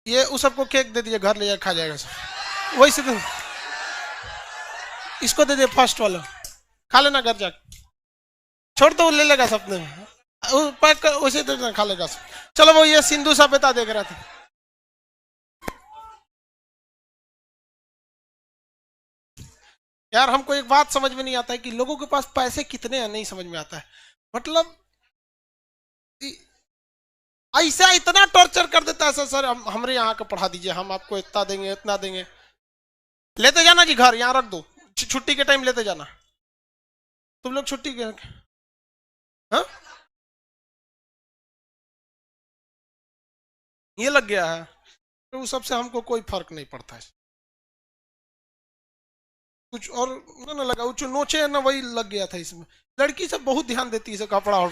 ये उस सबको केक दे दीजिए, घर ले जाकर खा जाएगा सब। वही से इसको दे दे, फर्स्ट वाला खा लेना घर जाकर, छोड़ तो ले लेगा सपने में, पैक कर उसे दे देना, खा लेगा सब। चलो वो ये सिंधु सभ्यता देख रहा था। यार हमको एक बात समझ में नहीं आता है कि लोगों के पास पैसे कितने हैं, नहीं समझ में आता है। मतलब ऐसा इतना टॉर्चर कर देता है सर, हमारे यहाँ का पढ़ा दीजिए, हम आपको इतना देंगे इतना देंगे। लेते जाना जी घर, यहाँ रख दो, छुट्टी के टाइम लेते जाना। तुम लोग छुट्टी के, हाँ ये लग गया है, तो उस सबसे हमको कोई फर्क नहीं पड़ता है। कुछ और ना लगा, वो जो नोचे है ना वही लग गया था इसमें। लड़की सब बहुत ध्यान देती है कपड़ा और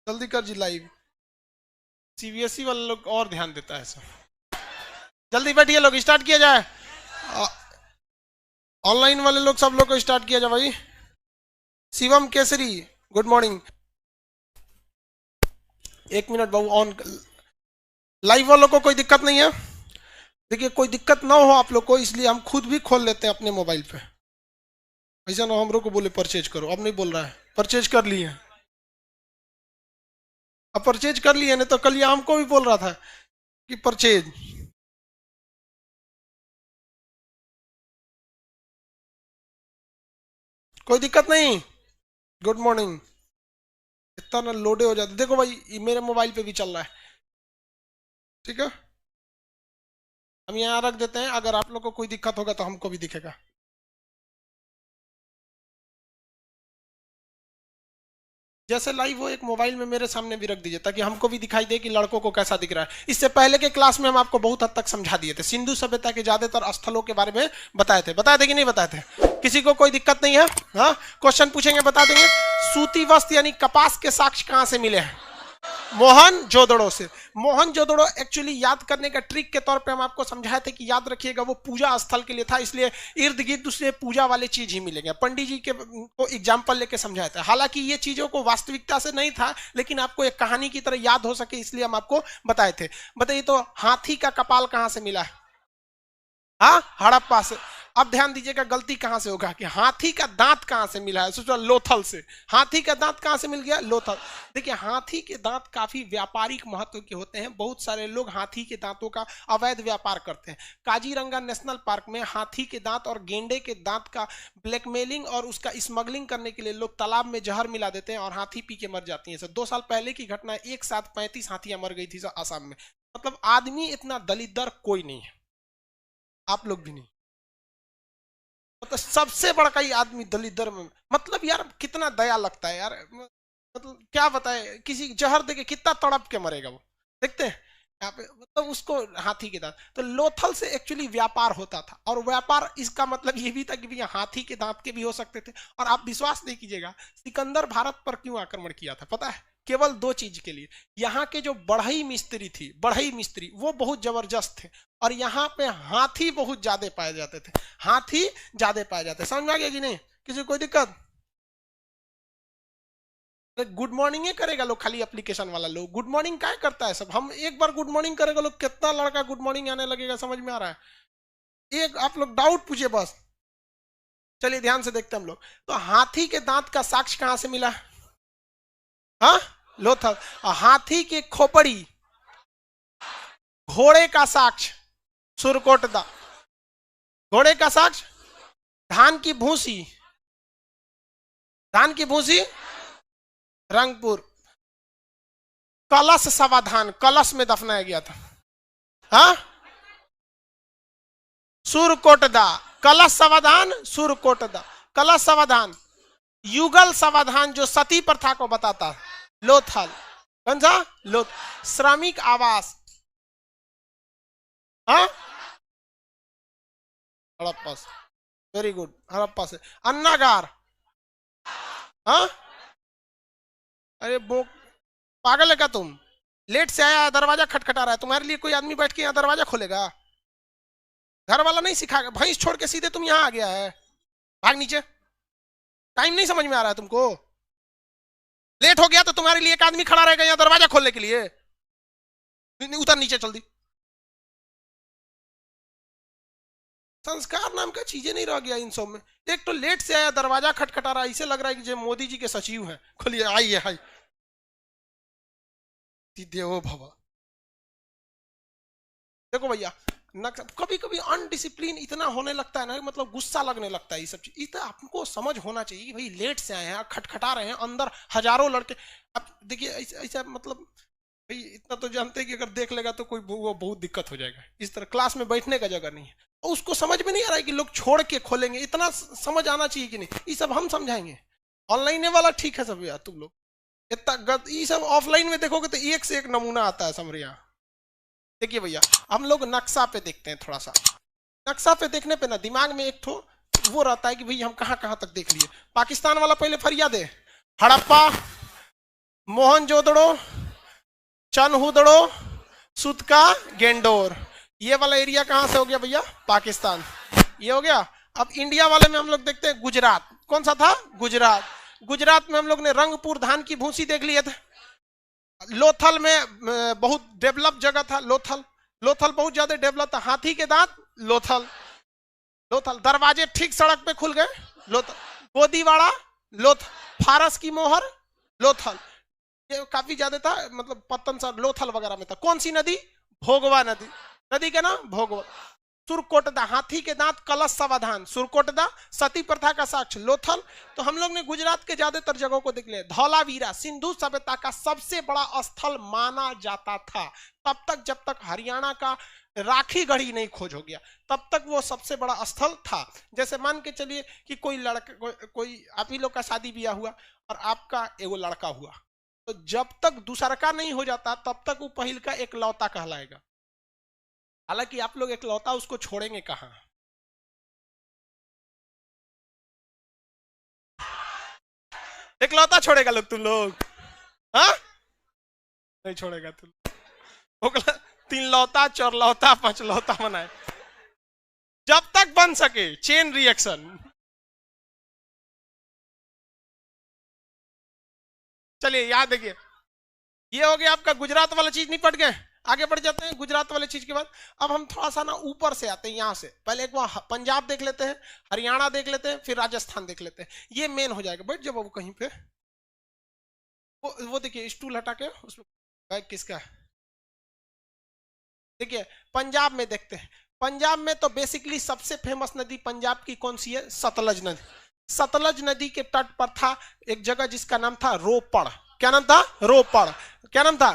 जल्दी कर जी लाइव। सीबीएसई वाले लोग और ध्यान देता है सब। जल्दी बैठिए लोग, स्टार्ट किया जाए। ऑनलाइन वाले लोग सब लोग को स्टार्ट किया जाए भाई। Shivam Kesari good morning. 1 minute Babu, on live वालों को कोई दिक्कत नहीं है। देखिए कोई दिक्कत ना हो आप लोग को, इसलिए हम खुद भी खोल लेते हैं अपने मोबाइल पे। ऐसा ना हम लोग को बोले परचेज करो, अब नहीं बोल रहा है, परचेज कर लिए। अब परचेज कर लिए, नहीं तो कल ये हमको भी बोल रहा था कि परचेज। कोई दिक्कत नहीं, गुड मॉर्निंग। इतना ना लोडे हो जाते, देखो भाई मेरे मोबाइल पे भी चल रहा है, ठीक है। हम यहाँ रख देते हैं, अगर आप लोग को कोई दिक्कत होगा तो हमको भी दिखेगा। जैसे लाइव हो एक मोबाइल में मेरे सामने भी रख दीजिए, ताकि हमको भी दिखाई दे कि लड़कों को कैसा दिख रहा है। इससे पहले के क्लास में हम आपको बहुत हद तक समझा दिए थे, सिंधु सभ्यता के ज्यादातर स्थलों के बारे में बताए थे कि नहीं बताए थे? किसी को कोई दिक्कत नहीं है? हाँ, क्वेश्चन पूछेंगे बता देंगे। सूती वस्त्र यानी कपास के साक्ष्य कहां से मिले हैं? मोहनजोदड़ो से। मोहनजोदड़ो एक्चुअली याद करने का ट्रिक के तौर पे हम आपको समझाए थे कि याद रखिएगा वो पूजा स्थल के लिए था, इसलिए इर्द गिर्द उससे पूजा वाले चीज ही मिलेंगे। पंडित जी के को एग्जाम्पल लेके समझाया था, हालांकि ये चीजों को वास्तविकता से नहीं था, लेकिन आपको एक कहानी की तरह याद हो सके इसलिए हम आपको बताए थे। बताइए तो हाथी का कपाल कहां से मिला है? हाँ, हड़प्पा से। अब ध्यान दीजिएगा गलती कहां से होगा कि हाथी का दांत कहां से मिला है? सोचो लोथल से। हाथी का दांत कहां से मिल गया? लोथल। देखिए हाथी के दांत काफी व्यापारिक महत्व के होते हैं, बहुत सारे लोग हाथी के दांतों का अवैध व्यापार करते हैं। काजीरंगा नेशनल पार्क में हाथी के दांत और गेंडे के दांत का ब्लैकमेलिंग और उसका स्मगलिंग करने के लिए लोग तालाब में जहर मिला देते हैं और हाथी पी के मर जाती है। 2 साल पहले की घटना, एक साथ 35 हाथियां मर गई थी आसाम में। मतलब आदमी इतना दलिद्र कोई नहीं है, आप लोग भी नहीं। मतलब सबसे बड़ा कई आदमी दलिद्र में, मतलब यार कितना दया लगता है यार। मतलब क्या बताए, किसी जहर देके कितना तड़प के मरेगा वो, देखते हैं यहाँ पे। मतलब उसको हाथी के दांत, तो लोथल से एक्चुअली व्यापार होता था, और व्यापार इसका मतलब ये भी था कि भैया हाथी के दांत के भी हो सकते थे। और आप विश्वास नहीं कीजिएगा, सिकंदर भारत पर क्यों आक्रमण किया था पता है? केवल 2 चीज के लिए। यहाँ के जो बढ़ई मिस्त्री थी, बढ़ई मिस्त्री, वो बहुत जबरदस्त थे, और यहाँ पे हाथी बहुत ज्यादा पाए जाते थे। हाथी ज्यादा पाए जाते, समझ में आ गया कि नहीं? किसी को कोई दिक्कत? गुड मॉर्निंग ही करेगा लोग, खाली एप्लीकेशन वाला लोग गुड मॉर्निंग क्या करता है सब। हम एक बार गुड मॉर्निंग करेगा लोग, कितना लड़का गुड मॉर्निंग आने लगेगा, समझ में आ रहा है? एक आप लोग डाउट पूछे बस। चलिए ध्यान से देखते हैं हम लोग। तो हाथी के दांत का साक्ष्य कहां से मिला? हाँ, लोथल। हाथी की खोपड़ी, घोड़े का साक्ष्य सुरकोटदा, घोड़े का साक्ष्य। धान की भूसी, धान की भूसी रंगपुर। कलश समाधान, कलश में दफनाया गया था। हाँ, सुरकोटदा। कलश समाधान सुरकोटदा। कलश समाधान। युगल समाधान जो सती प्रथा को बताता, लोथल। कौन सा? लोथ। श्रमिक आवास, हाँ, हड़प्पा से। वेरी गुड, हड़प्पा से। अन्नागार, हाँ। अरे वो पागल है क्या तुम? लेट से आया, दरवाजा खटखटा रहा है, तुम्हारे लिए कोई आदमी बैठ के यहाँ दरवाजा खोलेगा? घर वाला नहीं सिखाएगा, भैंस छोड़ के सीधे तुम यहाँ आ गया है। भाग नीचे, टाइम नहीं समझ में आ रहा है तुमको? लेट हो गया तो तुम्हारे लिए एक आदमी खड़ा रहेगा यहाँ दरवाजा खोलने के लिए? उतर नीचे चल दी। संस्कार नाम का चीजें नहीं रह गया इन सब में। एक तो लेट से आया, दरवाजा खटखटा रहा है, इसे लग रहा है कि जो मोदी जी के सचिव हैं, खोलिए, आइए आइए, देवो भव। देखो भैया, कभी कभी अनडिसिप्लिन इतना होने लगता है ना, मतलब गुस्सा लगने लगता है। ये सब चीज इतना आपको समझ होना चाहिए कि भाई लेट से आए हैं, खटखटा रहे हैं, अंदर हजारों लड़के। अब देखिए ऐसा मतलब भाई इतना तो जानते हैं कि अगर देख लेगा तो कोई वो बहुत दिक्कत हो जाएगा। इस तरह क्लास में बैठने का जगह नहीं है, और उसको समझ में नहीं आ रहा है कि लोग छोड़ के खोलेंगे। इतना समझ आना चाहिए कि नहीं, ये सब हम समझाएंगे। ऑनलाइन वाला ठीक है सब यार, तुम लोग इतना ये सब ऑफलाइन में देखोगे तो एक से एक नमूना आता है समरिया। देखिए भैया, हम लोग नक्शा पे देखते हैं थोड़ा सा। नक्शा पे देखने पे ना दिमाग में एक ठो वो रहता है कि भाई हम कहां कहां तक देख लिए। पाकिस्तान वाला पहले फरियाद है, हड़प्पा, मोहनजोदड़ो, चनहुदड़ो, सुतका, गेंडोर, ये वाला एरिया कहां से हो गया भैया? पाकिस्तान, ये हो गया। अब इंडिया वाले में हम लोग देखते हैं गुजरात, कौन सा था? गुजरात। गुजरात में हम लोग ने रंगपुर धान की भूसी देख लिए थे। लोथल में बहुत डेवलप जगह था, लोथल, लोथल बहुत ज्यादा डेवलप था। हाथी के दांत, लोथल, लोथल। दरवाजे ठीक सड़क पे खुल गए, लोथल। गोदीवाड़ा, लोथल। फारस की मोहर, लोथल। ये काफी ज्यादा था, मतलब पत्तन सा लोथल वगैरह में था। कौन सी नदी? भोगवा नदी। नदी का नाम भोगवा। सुरकोटदा, हाथी के दांत, कलश सावधान, सुरकोटदा। सती प्रथा का साक्ष्य, लोथल। तो हम लोग ने गुजरात के ज्यादातर जगहों को देख लिया। धौलावीरा सिंधु सभ्यता का सबसे बड़ा स्थल माना जाता था तब तक, जब तक हरियाणा का राखी गढ़ी नहीं खोज हो गया, तब तक वो सबसे बड़ा स्थल था। जैसे मान के चलिए कि कोई लड़का, कोई आप ही लोग का शादी ब्याह हुआ और आपका एगो लड़का हुआ, तो जब तक दूसरा का नहीं हो जाता तब तक वो पहिल का एक लौता कहलाएगा। हालांकि आप लोग एकलौता उसको छोड़ेंगे कहां? एकलौता छोड़ेगा लोग, तुम लोग? हाँ, नहीं छोड़ेगा तुम। तीन लौता, चौरलौता, पांचलौता बनाए, जब तक बन सके चेन रिएक्शन। चलिए याद देखिए, ये हो गया आपका गुजरात वाला चीज, निपट गए। आगे बढ़ जाते हैं गुजरात वाले चीज के बाद। अब हम थोड़ा सा ना ऊपर से आते हैं, यहां से पहले एक बार पंजाब देख लेते हैं, हरियाणा देख लेते हैं, फिर राजस्थान देख लेते हैं। ये मेन हो जाएगा। बैठ जाओ बाबू कहीं पे। वो देखिए स्टूल हटा के उसमें बैग किसका है। देखिए पंजाब में देखते हैं। पंजाब में तो बेसिकली सबसे फेमस नदी पंजाब की कौन सी है? सतलज नदी। सतलज नदी के तट पर था एक जगह जिसका नाम था रोपड़। क्या नाम था? रोपड़। क्या नाम था?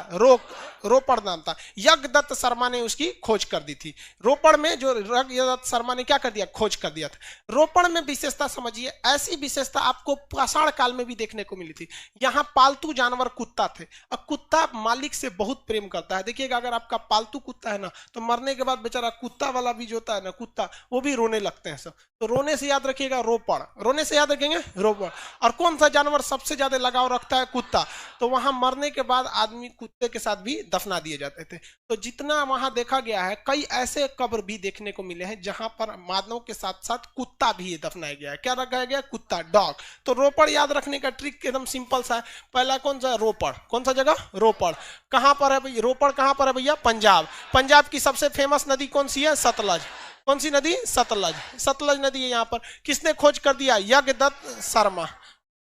रोपड़ नाम था। यज्ञदत्त शर्मा ने उसकी खोज कर दी थी। रोपड़ में जो यज्ञदत्त शर्मा ने क्या कर दिया? खोज कर दिया था। रोपड़ में विशेषता समझिए, ऐसी विशेषता आपको पाषाण काल में भी देखने को मिली थी। यहाँ पालतू जानवर कुत्ता थे। अब कुत्ता मालिक से बहुत प्रेम करता है। देखिएगा, अगर आपका पालतू कुत्ता है ना, तो मरने के बाद बेचारा कुत्ता वाला भी जो होता है ना, कुत्ता, वो भी रोने लगते हैं सब। तो रोने से याद रखिएगा रोपड़, रोने से याद रखेंगे रोपड़। और कौन सा जानवर सबसे ज्यादा लगाव रखता है? कुत्ता। तो वहां मरने के बाद आदमी कुत्ते के साथ भी दफना दिए जाते थे। तो जितना वहां देखा गया है, कई ऐसे कब्र भी देखने को मिले हैं जहां पर मानव के साथ साथ कुत्ता भी दफनाया गया है। क्या रखा गया? कुत्ता, डॉग। तो रोपड़ याद रखने का ट्रिक एकदम सिंपल सा है। पहला कौन सा? रोपड़। कौन सा जगह? रोपड़। कहां पर है भाई रोपड़? कहां पर है भैया? पंजाब। पंजाब की सबसे फेमस नदी कौन सी है? सतलज। कौन सी नदी? सतलज। सतलज नदी है यहाँ पर। किसने खोज कर दिया? यज्ञदत्त शर्मा।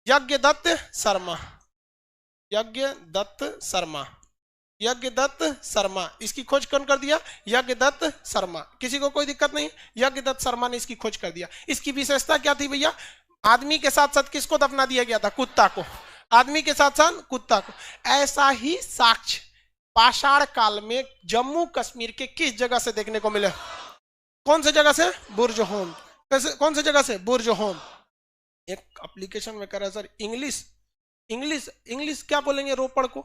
यज्ञदत्त शर्मा। यज्ञदत्त शर्मा। यज्ञदत्त शर्मा, इसकी खोज कौन कर दिया? यज्ञदत्त शर्मा। किसी को कोई दिक्कत नहीं? यज्ञदत्त शर्मा ने इसकी खोज कर दिया। इसकी विशेषता क्या थी भैया? आदमी के साथ साथ किसको दफना दिया गया था? कुत्ता को। आदमी के साथ साथ कुत्ता को। ऐसा ही साक्ष्य पाषाण काल में जम्मू कश्मीर के किस जगह से देखने को मिले? कौन से जगह से? बुर्जहोम। कौन से जगह से? बुर्जहोम। एक एप्लीकेशन में कर रहा है सर, इंग्लिश इंग्लिश इंग्लिश क्या बोलेंगे? रोपड़ को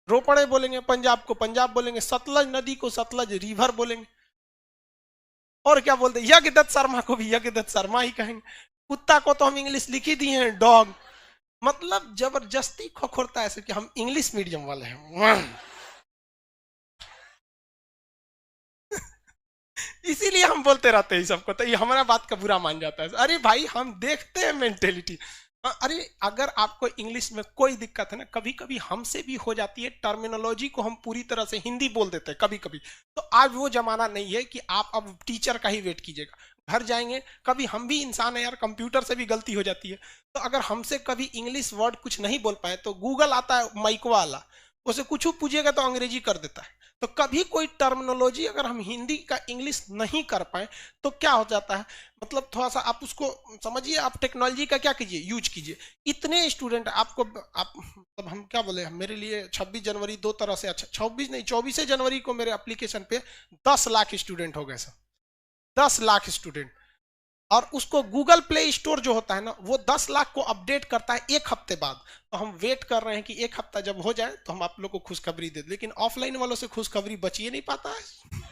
रोपड़े बोलेंगे, पंजाब को पंजाब बोलेंगे, सतलज नदी को सतलज रिवर बोलेंगे, और क्या बोलते हैं? यज्ञदत्त शर्मा को भी यज्ञदत्त शर्मा ही कहेंगे। कुत्ता को तो हम इंग्लिश लिख ही दिए हैं, डॉग। मतलब जबरदस्ती खोखोरता है कि हम इंग्लिश मीडियम वाले हैं। इसीलिए हम बोलते रहते हैं सबको, तो ये हमारा बात का बुरा मान जाता है। अरे भाई हम देखते हैं मेंटेलिटी। अरे अगर आपको इंग्लिश में कोई दिक्कत है ना, कभी कभी हमसे भी हो जाती है, टर्मिनोलॉजी को हम पूरी तरह से हिंदी बोल देते हैं कभी कभी। तो आज वो जमाना नहीं है कि आप अब टीचर का ही वेट कीजिएगा, घर जाएंगे, कभी हम भी इंसान है यार, कंप्यूटर से भी गलती हो जाती है। तो अगर हमसे कभी इंग्लिश वर्ड कुछ नहीं बोल पाए तो गूगल आता है माइकवा वाला, उसे कुछ पूछिएगा तो अंग्रेजी कर देता है। तो कभी कोई टर्मिनोलॉजी अगर हम हिंदी का इंग्लिश नहीं कर पाए तो क्या हो जाता है, मतलब थोड़ा सा आप उसको समझिए, आप टेक्नोलॉजी का क्या कीजिए, यूज कीजिए। इतने स्टूडेंट आपको, आप मतलब हम क्या बोले, मेरे लिए 26 जनवरी दो तरह से अच्छा, 26 नहीं 24 जनवरी को मेरे एप्लीकेशन पे 10 लाख स्टूडेंट हो गए सर, 10 लाख स्टूडेंट। और उसको गूगल प्ले स्टोर जो होता है ना, वो 10 लाख को अपडेट करता है एक हफ्ते बाद। तो हम वेट कर रहे हैं कि एक हफ्ता जब हो जाए तो हम आप लोग को खुशखबरी दे दें, लेकिन ऑफलाइन वालों से खुशखबरी बची ही नहीं पाता है।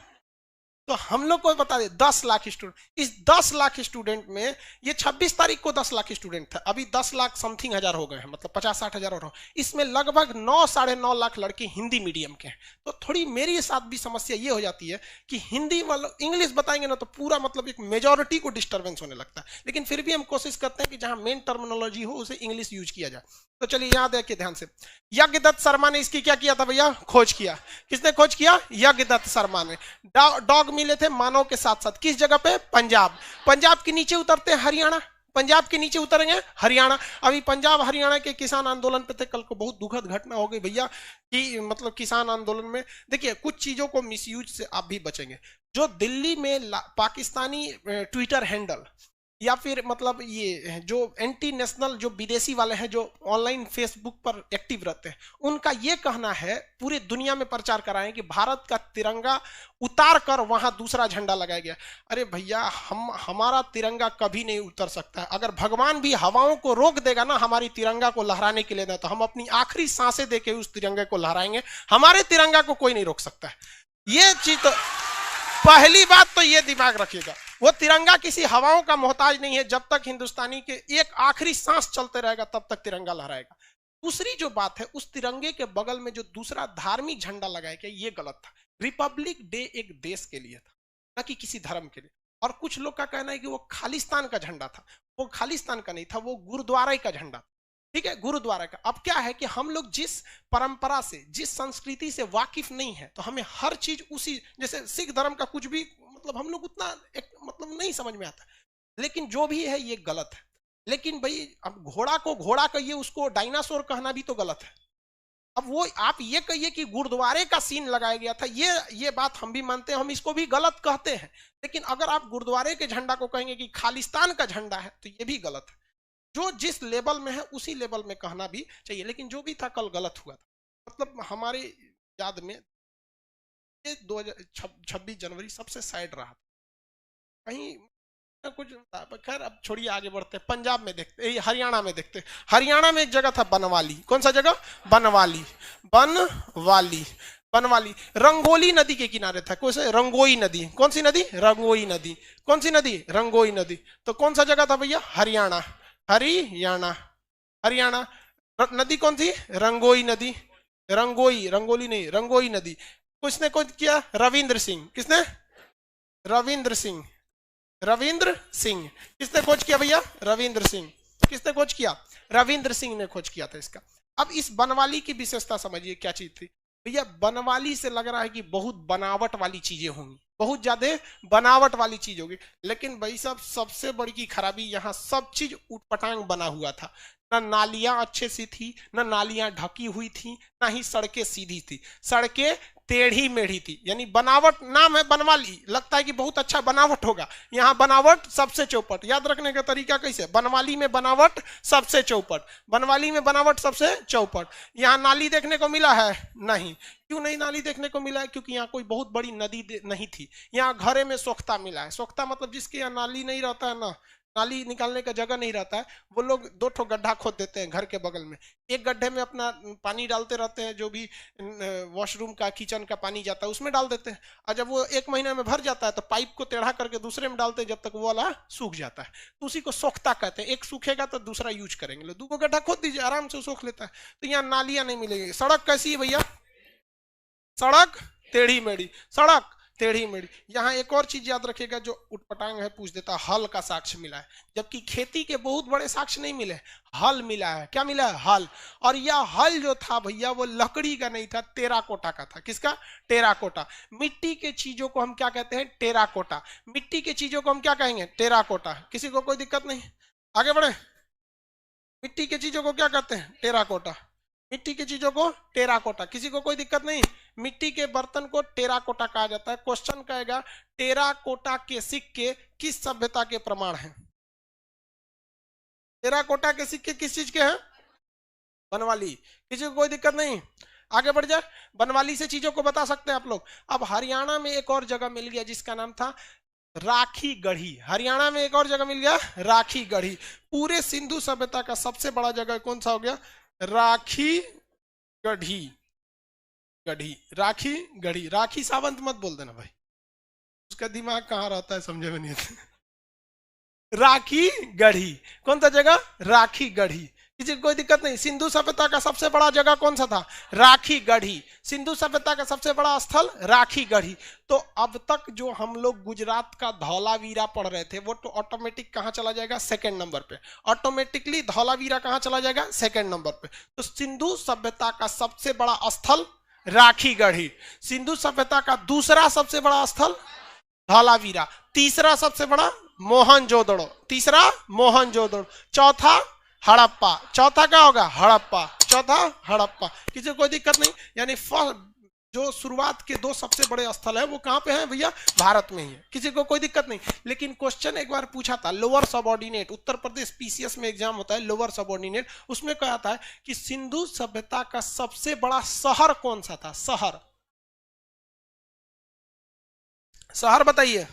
तो हम लोग को बता दे 10 लाख स्टूडेंट, इस 10 लाख स्टूडेंट में ये 26 तारीख को 10 लाख स्टूडेंट था, अभी 10 लाख समथिंग हजार हो गए हैं, मतलब 50-60 हजार हो रहा हूं। इसमें लगभग 9-9.5 लाख लड़के हिंदी मीडियम के हैं। तो थोड़ी मेरी साथ भी समस्या ये हो जाती है कि हिंदी वालों इंग्लिश बताएंगे ना तो पूरा मतलब एक मेजोरिटी को डिस्टर्बेंस होने लगता है, लेकिन फिर भी हम कोशिश करते हैं कि जहां मेन टर्मिनोलॉजी हो उसे इंग्लिश यूज किया जाए। तो चलिए यहां देखिए ध्यान से, यज्ञदत्त शर्मा ने इसकी क्या किया था भैया, खोज किया। किसने खोज किया, यज्ञदत्त शर्मा ने। डॉग मिले थे मानव के साथ साथ, किस जगह पे, पंजाब। पंजाब के नीचे उतरते हैं हरियाणा, पंजाब के नीचे उतरेंगे हरियाणा। अभी पंजाब हरियाणा के किसान आंदोलन पे थे, कल को बहुत दुखद घटना हो गई भैया कि मतलब किसान आंदोलन में देखिए कुछ चीजों को मिसयूज से आप भी बचेंगे। जो दिल्ली में पाकिस्तानी ट्विटर हैंडल या फिर मतलब ये जो एंटी नेशनल जो विदेशी वाले हैं जो ऑनलाइन फेसबुक पर एक्टिव रहते हैं, उनका ये कहना है, पूरे दुनिया में प्रचार कराएं कि भारत का तिरंगा उतार कर वहां दूसरा झंडा लगाया गया। अरे भैया हमारा तिरंगा कभी नहीं उतर सकता है। अगर भगवान भी हवाओं को रोक देगा ना हमारी तिरंगा को लहराने के लिए ना, तो हम अपनी आखिरी सांसें देके उस तिरंगे को लहराएंगे। हमारे तिरंगा को कोई नहीं रोक सकता है। ये चीज तो पहली बात तो ये दिमाग रखिएगा, वो तिरंगा किसी हवाओं का मोहताज नहीं है। जब तक हिंदुस्तानी के एक आखिरी सांस चलते रहेगा तब तक तिरंगा लहराएगा। दूसरी जो बात है, उस तिरंगे के बगल में जो दूसरा धार्मिक झंडा लगाया गया, ये गलत था। रिपब्लिक डे एक देश के लिए था, ना कि किसी धर्म के लिए। और कुछ लोग का कहना है कि वो खालिस्तान का झंडा था, वो खालिस्तान का नहीं था, वो गुरुद्वारा का झंडा, ठीक है, गुरुद्वारा का। अब क्या है कि हम लोग जिस परंपरा से, जिस संस्कृति से वाकिफ नहीं है, तो हमें हर चीज उसी, जैसे सिख धर्म का कुछ भी मतलब हम लोग उतना एक मतलब नहीं समझ में आता, लेकिन जो भी है ये गलत है। लेकिन भाई अब घोड़ा को घोड़ा कहिए, उसको डायनासोर कहना भी तो गलत है। अब वो आप ये कहिए कि गुरुद्वारे का सीन लगाया गया था, ये बात हम भी मानते हैं, हम इसको भी गलत कहते हैं। लेकिन अगर आप गुरुद्वारे के झंडा को कहेंगे कि खालिस्तान का झंडा है, तो ये भी गलत है। जो जिस लेवल में है उसी लेवल में कहना भी चाहिए। लेकिन जो भी था कल गलत हुआ था, मतलब हमारे याद में 26 जनवरी सबसे साइड रहा था कहीं कुछ। खैर अब छोड़िए, आगे बढ़ते हैं। पंजाब में देखते, हरियाणा में देखते। हरियाणा में एक जगह था बनवाली। कौन सा जगह, बनवाली, बनवाली, बनवाली रंगोली नदी के किनारे था। कौन से, रंगोई नदी। कौन सी नदी, रंगोई नदी। कौन सी नदी, रंगोई नदी। तो कौन सा जगह था भैया, हरियाणा, हरियाणा, हरियाणा। नदी कौन थी, रंगोई नदी, रंगोई, रंगोली नहीं, रंगोई नदी। किसने खोज किया, रविंद्र सिंह। किसने, रविंद्र सिंह, रविंद्र सिंह। किसने खोज किया भैया, रविंद्र सिंह। किसने खोज किया, रविंद्र सिंह ने खोज किया था इसका। अब इस बनवाली की विशेषता समझिए क्या चीज थी भैया। बनवाली से लग रहा है कि बहुत बनावट वाली चीजें होंगी, बहुत ज्यादा बनावट वाली चीज होगी, लेकिन भाई साहब सबसे बड़ी की खराबी, यहाँ सब चीज उटपटांग बना हुआ था। ना नालियां अच्छे से थी, ना नालियां ढकी हुई थी, ना ही सड़कें सीधी थी, सड़कें टेढ़ी मेढ़ी थी। यानी बनावट, नाम है बनवाली, लगता है कि बहुत अच्छा बनावट होगा, यहाँ बनावट सबसे चौपट। याद रखने का तरीका कैसे, बनवाली में बनावट सबसे चौपट, बनवाली में बनावट सबसे चौपट। यहाँ नाली देखने को मिला है नहीं। क्यों नहीं नाली देखने को मिला है, क्योंकि यहाँ कोई बहुत बड़ी नदी नहीं थी। यहाँ घरे में सोख्ता मिला है। सोख्ता मतलब जिसके यहाँ नाली नहीं रहता है ना, नाली निकालने का जगह नहीं रहता है, वो लोग 2 ठो गड्ढा खोद देते हैं घर के बगल में। एक गड्ढे में अपना पानी डालते रहते हैं, जो भी वॉशरूम का, किचन का पानी जाता है उसमें डाल देते हैं। और जब वो 1 महीने में भर जाता है तो पाइप को टेढ़ा करके दूसरे में डालते हैं, जब तक वो वाला सूख जाता है। तो उसी को सोख्ता कहते हैं। एक सूखेगा तो दूसरा यूज करेंगे, 2 गड्ढा खोद दीजिए, आराम से सूख लेता है। तो यहाँ नालियां नहीं मिलेगी। सड़क कैसी है भैया, सड़क टेढ़ी मेढ़ी, सड़क टेढ़ी मेढ़ी। यहाँ एक और चीज याद रखिएगा, जो उटपटांग है पूछ देता, हल का साक्ष्य मिला है, जबकि खेती के बहुत बड़े साक्ष्य नहीं मिले, हल मिला है। क्या मिला है? हल। और यह हल जो था भैया वो लकड़ी का नहीं था, टेराकोटा का था। किसका? टेराकोटा। मिट्टी के चीजों को हम क्या कहते हैं? टेराकोटा। मिट्टी के चीजों को हम क्या कहेंगे? टेराकोटा। किसी को कोई दिक्कत नहीं? आगे बढ़े। मिट्टी के चीजों को क्या कहते हैं? टेराकोटा। मिट्टी की चीजों को टेराकोटा। किसी को कोई दिक्कत नहीं? मिट्टी के बर्तन को टेराकोटा कहा जाता है। क्वेश्चन कहेगा टेराकोटा के सिक्के किस सभ्यता के प्रमाण हैं? टेराकोटा के सिक्के किस चीज के हैं? बनवाली। किसी को कोई दिक्कत नहीं? आगे बढ़ जाए। बनवाली से चीजों को बता सकते हैं आप लोग। अब हरियाणा में एक और जगह मिल गया जिसका नाम था राखी गढ़ी। हरियाणा में एक और जगह मिल गया राखी गढ़ी। पूरे सिंधु सभ्यता का सबसे बड़ा जगह कौन सा हो गया? राखी गढ़ी। गढ़ी, राखी गढ़ी। राखी सावंत मत बोल देना भाई, उसका दिमाग कहाँ रहता है समझे में नहीं आता। राखी गढ़ी। कौन सा जगह? राखी गढ़ी। किसी को कोई दिक्कत नहीं? सिंधु सभ्यता का सबसे बड़ा जगह कौन सा था? राखी गढ़ी। सिंधु सभ्यता का सबसे बड़ा स्थल राखी गढ़ी। तो अब तक जो हम लोग गुजरात का धौलावीरा पढ़ रहे थे वो तो ऑटोमेटिक कहां चला जाएगा? सेकंड नंबर पे। ऑटोमेटिकली धौलावीरा कहां चला जाएगा? सेकंड नंबर पे। तो सिंधु सभ्यता का सबसे बड़ा स्थल राखी गढ़ी। सिंधु सभ्यता का दूसरा सबसे बड़ा स्थल धौलावीरा। तीसरा सबसे बड़ा मोहनजोदड़ो। तीसरा मोहनजोदड़ो। चौथा हड़प्पा। चौथा क्या होगा? हड़प्पा। चौथा हड़प्पा। किसी को कोई दिक्कत नहीं? यानी जो शुरुआत के दो सबसे बड़े स्थल है वो कहां पे है भैया? भारत में ही है। किसी को कोई दिक्कत नहीं? लेकिन क्वेश्चन एक बार पूछा था lower subordinate, Uttar Pradesh PCS में एग्जाम होता है लोअर सबऑर्डिनेट, उसमें कहा था कि सिंधु सभ्यता का सबसे बड़ा शहर कौन सा था? शहर, शहर बताइए।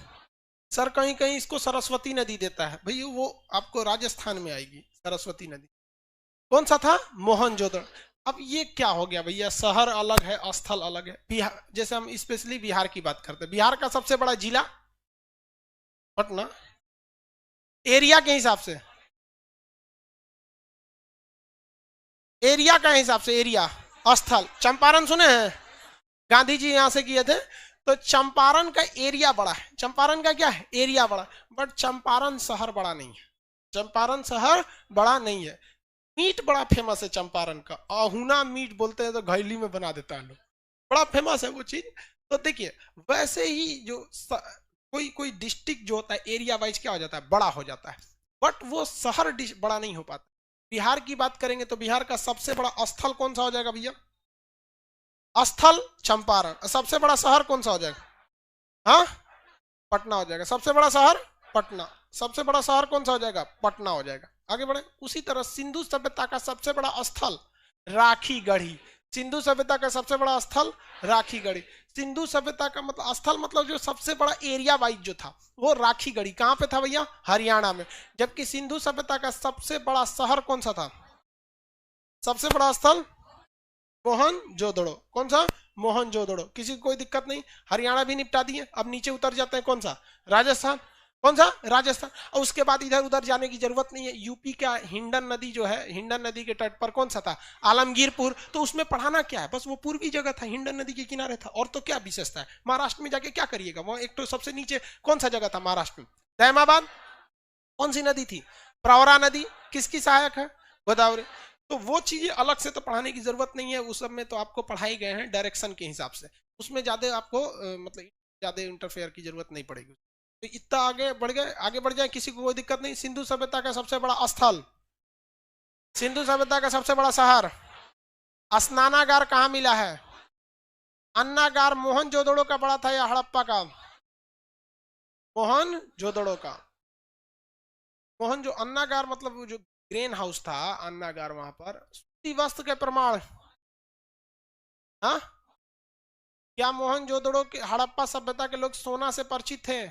सर कहीं कहीं इसको सरस्वती नदी देता है भैया, वो आपको राजस्थान में आएगी सरस्वती नदी। कौन सा था? मोहनजोदड़ो। अब ये क्या हो गया भैया? शहर अलग है, स्थल अलग है। बिहार, जैसे हम स्पेशली बिहार की बात करते हैं, बिहार का सबसे बड़ा जिला पटना, एरिया के हिसाब से, एरिया का हिसाब से, एरिया, स्थल। चंपारण सुने हैं? गांधी जी यहां से किए थे। तो चंपारण का एरिया बड़ा है। चंपारण का क्या है? एरिया बड़ा। बट चंपारण शहर बड़ा नहीं है। चंपारण शहर बड़ा नहीं है। मीट बड़ा फेमस है चंपारण का, अहुना मीट बोलते हैं, तो घैली में बना देता है लोग, बड़ा फेमस है वो चीज। तो देखिए वैसे ही जो कोई कोई डिस्ट्रिक्ट जो होता है एरिया वाइज क्या हो जाता है? बड़ा हो जाता है, बट वो शहर बड़ा नहीं हो पाता। बिहार की बात करेंगे तो बिहार का सबसे बड़ा स्थल कौन सा हो जाएगा भैया? स्थल चंपारण। सबसे बड़ा शहर कौन सा हो जाएगा? हाँ, पटना हो जाएगा। सबसे बड़ा शहर पटना। सबसे बड़ा शहर कौन सा हो जाएगा? पटना हो जाएगा। आगे बढ़े। उसी तरह सिंधु सभ्यता का सबसे बड़ा स्थल राखी गढ़ी। सिंधु सभ्यता का सबसे बड़ा स्थल राखी गढ़ी। सिंधु सभ्यता का मतलब स्थल मतलब जो सबसे बड़ा एरिया वाइज जो था वो राखी गढ़ी। कहां पे था भैया? हरियाणा में। जबकि सिंधु सभ्यता का सबसे बड़ा शहर कौन सा था? सबसे बड़ा स्थल मोहनजोदड़ो। कौन सा? मोहनजोदड़ो। किसी को कोई दिक्कत नहीं? हरियाणा भी निपटा दिए। अब नीचे उतर जाते हैं, कौन सा? राजस्थान। कौन सा? राजस्थान। और उसके बाद इधर उधर जाने की जरूरत नहीं है। यूपी का हिंडन नदी जो है, हिंडन नदी के तट पर कौन सा था? आलमगीरपुर। तो उसमें पढ़ाना क्या है? बस वो पूर्वी जगह था, हिंडन नदी के किनारे था, और तो क्या विशेषता है? महाराष्ट्र में जाके क्या करिएगा? वहां एक तो सबसे नीचे कौन सा जगह था महाराष्ट्र में? दहमाबाद। कौन सी नदी थी? प्रवरा नदी। किसकी सहायक है? गोदावरी। तो वो चीजें अलग से तो पढ़ाने की जरूरत नहीं है। उस सब में तो आपको पढ़ाई गए हैं डायरेक्शन के हिसाब से, उसमें ज्यादा आपको मतलब ज्यादा इंटरफेयर की जरूरत नहीं पड़ेगी। तो इतना आगे बढ़ गए, आगे बढ़ जाए, किसी को कोई दिक्कत नहीं। सिंधु सभ्यता का सबसे बड़ा स्थल, सिंधु सभ्यता का सबसे बड़ा शहर, स्नानागार कहाँ मिला है? अन्नागार मोहनजोदड़ो का बड़ा था या हड़प्पा का? मोहनजोदड़ो का। मोहन जो अन्नागार मतलब जो ग्रेन हाउस था अन्नागार, वहां पर सूती वस्त्र के प्रमाण। हाँ, क्या मोहनजोदड़ो के हड़प्पा सभ्यता के लोग सोना से परिचित थे?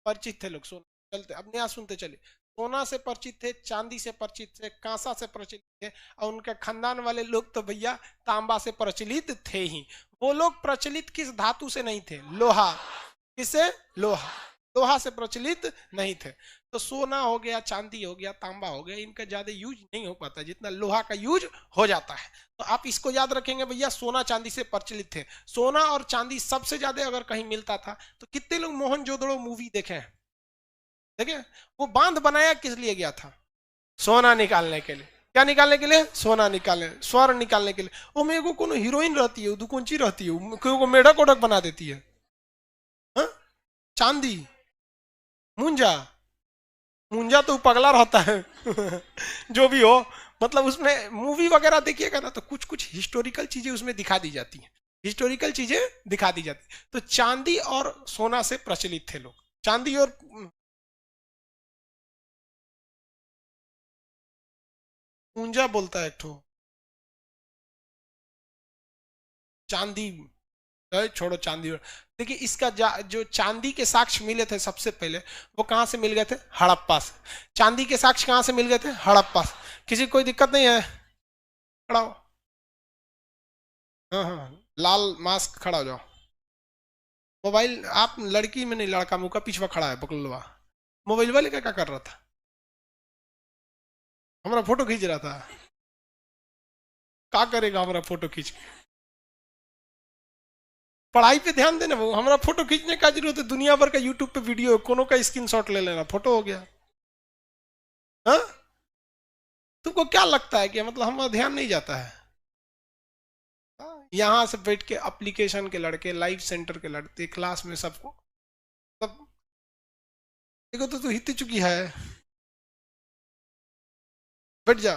परिचित थे लोग सोना। चलते अब नया सुनते चले। सोना से परिचित थे, चांदी से परिचित थे, कांसा से परिचित थे, और उनके खानदान वाले लोग तो भैया तांबा से प्रचलित थे ही। वो लोग प्रचलित किस धातु से नहीं थे? लोहा। किसे? लोहा। लोहा से प्रचलित नहीं थे। तो सोना हो गया, चांदी हो गया, तांबा हो गया, इनका ज्यादा यूज नहीं हो पाता जितना लोहा का यूज हो जाता है। तो आप इसको याद रखेंगे भैया, सोना चांदी से प्रचलित थे। सोना और चांदी सबसे ज्यादा अगर कहीं मिलता था तो कितने लोग मोहनजोदड़ो मूवी देखे हैं? देखे? वो बांध बनाया किस लिए गया था? सोना निकालने के लिए। क्या निकालने के लिए? सोना निकालने, स्वर्ण निकालने के लिए। वो मेरे को कोनो हीरोइन रहती है, दुकुंची रहती है, को मेढक ओढक बना देती है। हाँ? चांदी, मुंजा, मुंजा तो पगला रहता है जो भी हो, मतलब उसमें मूवी वगैरह देखिएगा ना तो कुछ कुछ हिस्टोरिकल चीजें उसमें दिखा दी जाती हैं, हिस्टोरिकल चीजें दिखा दी जाती। तो चांदी और सोना से प्रचलित थे लोग। चांदी और मुंजा बोलता है एक ठो, चांदी। छोड़ो चांदी। देखिए इसका जो चांदी के साक्ष्य मिले थे सबसे पहले, वो कहां से मिल गए थे? हड़प्पा से। चांदी के साक्ष्य कहां से मिल गए थे? हड़प्पा से। किसी को कोई दिक्कत नहीं है? खड़ा हो। हाँ हाँ, लाल मास्क, खड़ा हो जाओ। मोबाइल, आप लड़की में नहीं, लड़का मुंह का पिछवा खड़ा है बकलवा। मोबाइल वाले क्या क्या कर रहा था? हमारा फोटो खींच रहा था। क्या करेगा हमारा फोटो खींच के? पढ़ाई पे ध्यान देना। वो हमारा फोटो खींचने का जरूरत है? दुनिया भर का यूट्यूब पे वीडियो, कोनो का स्क्रीनशॉट ले लेना, फोटो हो गया। हाँ? तुमको क्या लगता है कि मतलब हमारा ध्यान नहीं जाता है? यहाँ से बैठ के एप्लीकेशन के लड़के, लाइव सेंटर के लड़के, क्लास में सबको सब देखो तो तू हित चुकी है। बैठ जा,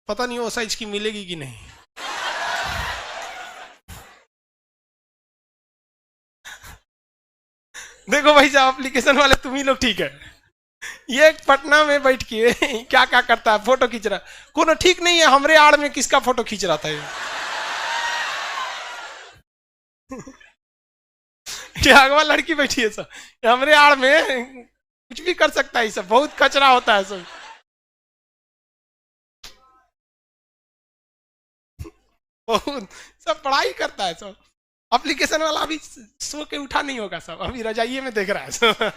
पता नहीं वो साइज की मिलेगी कि नहीं। देखो भाई साहब, एप्लीकेशन वाले तुम ही लोग ठीक है। ये पटना में बैठ के क्या क्या करता है, फोटो खींच रहा है। कोनो ठीक नहीं है। हमरे आड़ में किसका फोटो खींच रहा था ये? क्या अगवा लड़की बैठी है सब, हमरे आड़ में कुछ भी कर सकता है। सब बहुत कचरा होता है सब। बहुत सब पढ़ाई करता है सब। एप्लीकेशन वाला अभी सो के उठा नहीं होगा, सब अभी रजाइये में देख रहा है सब।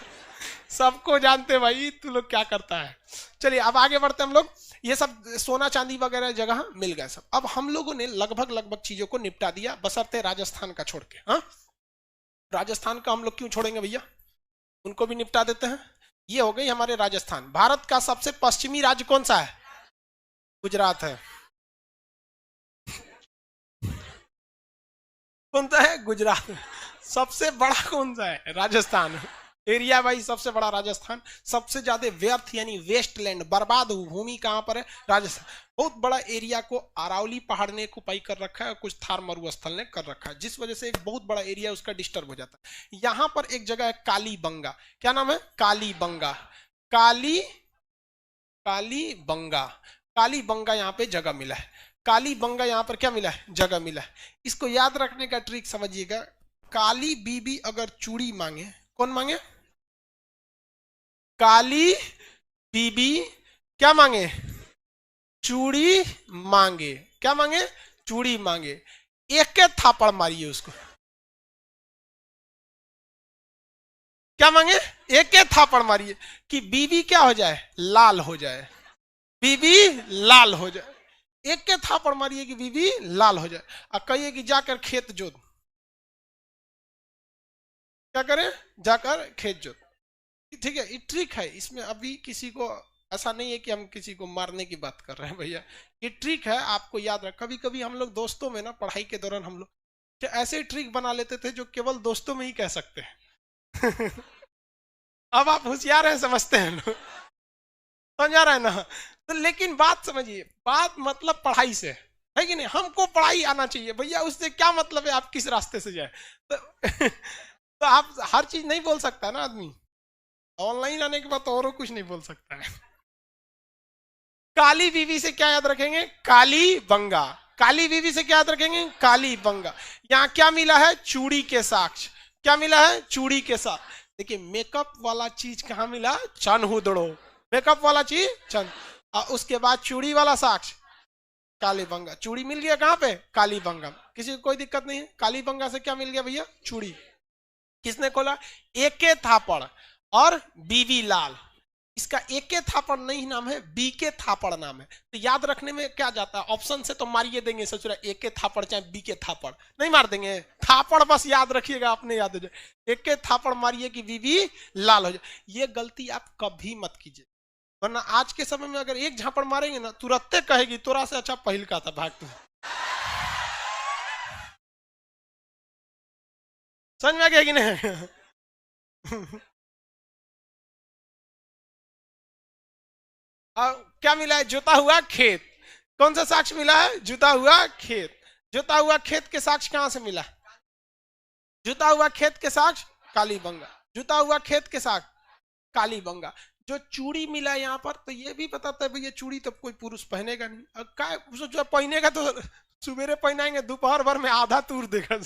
सबको जानते भाई तू लोग क्या करता है। चलिए अब आगे बढ़ते हम लोग। ये सब सोना चांदी वगैरह जगह मिल गया सब। अब हम लोगों ने लगभग लगभग चीजों को निपटा दिया, बशर्ते राजस्थान का छोड़ के। हाँ, राजस्थान का हम लोग क्यों छोड़ेंगे भैया, उनको भी निपटा देते हैं। ये हो गई हमारे राजस्थान। भारत का सबसे पश्चिमी राज्य कौन सा है? गुजरात है। कौन सा है? गुजरात। सबसे बड़ा कौन सा है? राजस्थान। एरिया वाइज सबसे बड़ा राजस्थान। सबसे ज्यादा व्यर्थ यानी वेस्टलैंड, बर्बाद भूमि कहां पर है? राजस्थान। बहुत बड़ा एरिया को अरावली पहाड़ ने ऑक्युपाई कर रखा है, कुछ थार मरुस्थल ने कर रखा है, जिस वजह से एक बहुत बड़ा एरिया उसका डिस्टर्ब हो जाता है। यहां पर एक जगह है कालीबंगा। क्या नाम है? कालीबंगा। काली कालीबंगा। कालीबंगा यहाँ पे जगह मिला है। कालीबंगा यहाँ पर क्या मिला है? जगह मिला है। इसको याद रखने का ट्रिक समझिएगा। काली बीबी अगर चूड़ी मांगे, कौन मांगे? काली बीबी क्या मांगे? चूड़ी मांगे। क्या मांगे? चूड़ी मांगे। एक के थापड़ मारिए उसको। क्या मांगे? एक के थापड़ मारिए कि बीबी क्या हो जाए? लाल हो जाए। बीबी लाल हो जाए। एक के थापड़ मारिए कि बीबी लाल हो जाए। और कहिए कि जाकर खेत जोत। क्या करें? जाकर खेत जोत। ठीक है, ये ट्रिक है। इसमें अभी किसी को ऐसा नहीं है कि हम किसी को मारने की बात कर रहे हैं भैया। ये ट्रिक है, आपको याद रख। कभी कभी हम लोग दोस्तों में ना, पढ़ाई के दौरान हम लोग ऐसे ट्रिक बना लेते थे जो केवल दोस्तों में ही कह सकते हैं। अब आप होशियार हैं, समझते हैं लोग। समझ आ रहा है ना? तो लेकिन बात समझिए, बात मतलब पढ़ाई से है कि नहीं? हमको पढ़ाई आना चाहिए भैया। उससे क्या मतलब है आप किस रास्ते से जाए? तो, तो आप हर चीज नहीं बोल सकता ना आदमी। ऑनलाइन आने के बाद तो और कुछ नहीं बोल सकता है। काली बीवी से क्या याद रखेंगे? काली बंगा। काली बीवी से क्या याद रखेंगे? काली बंगा। यहाँ क्या मिला है? चूड़ी के साक्ष्य। क्या मिला है? चूड़ी के साथ। देखिए मेकअप वाला चीज कहाँ मिला? चनहुदड़ो। मेकअप वाला चीज चन। और उसके बाद चूड़ी वाला साक्ष्य कालीबंगा। चूड़ी मिल गया कहाँ पे? कालीबंगा। किसी को कोई दिक्कत नहीं है? कालीबंगा से क्या मिल गया भैया? चूड़ी। किसने खोला? एके थापड़ और बीवी लाल। इसका एके थापड़ नहीं नाम है, बीके थापड़ नाम है। तो याद रखने में क्या जाता है, ऑप्शन से तो मारिए देंगे ससुरा, एके थापड़ चाहे बीके थापड़, नहीं मार देंगे, थापड़ बस याद रखिएगा, अपने याद हो जाए। एके थापड़ मारिए कि बीवी लाल हो जाए। ये गलती आप कभी मत कीजिए, वरना आज के समय में अगर एक झापड़ मारेंगे ना, तुरंत कहेगी तोरा से अच्छा पहल का था, भाग तू। समझ में आ गया कि नहीं? क्या मिला है? जोता हुआ खेत। कौन सा साक्ष्य मिला है? जुता हुआ खेत। जुता हुआ खेत के साक्ष्य कहां से मिला? जुता हुआ खेत के साक्ष्य कालीबंगा। जुता हुआ खेत के साक्ष्य कालीबंगा। जो चूड़ी मिला यहाँ पर, तो ये भी पता था भैया चूड़ी तो कोई पुरुष पहनेगा नहीं, अब क्या जो पहनेगा तो सुबेरे पहनाएंगे, दोपहर भर में आधा तूर देगा।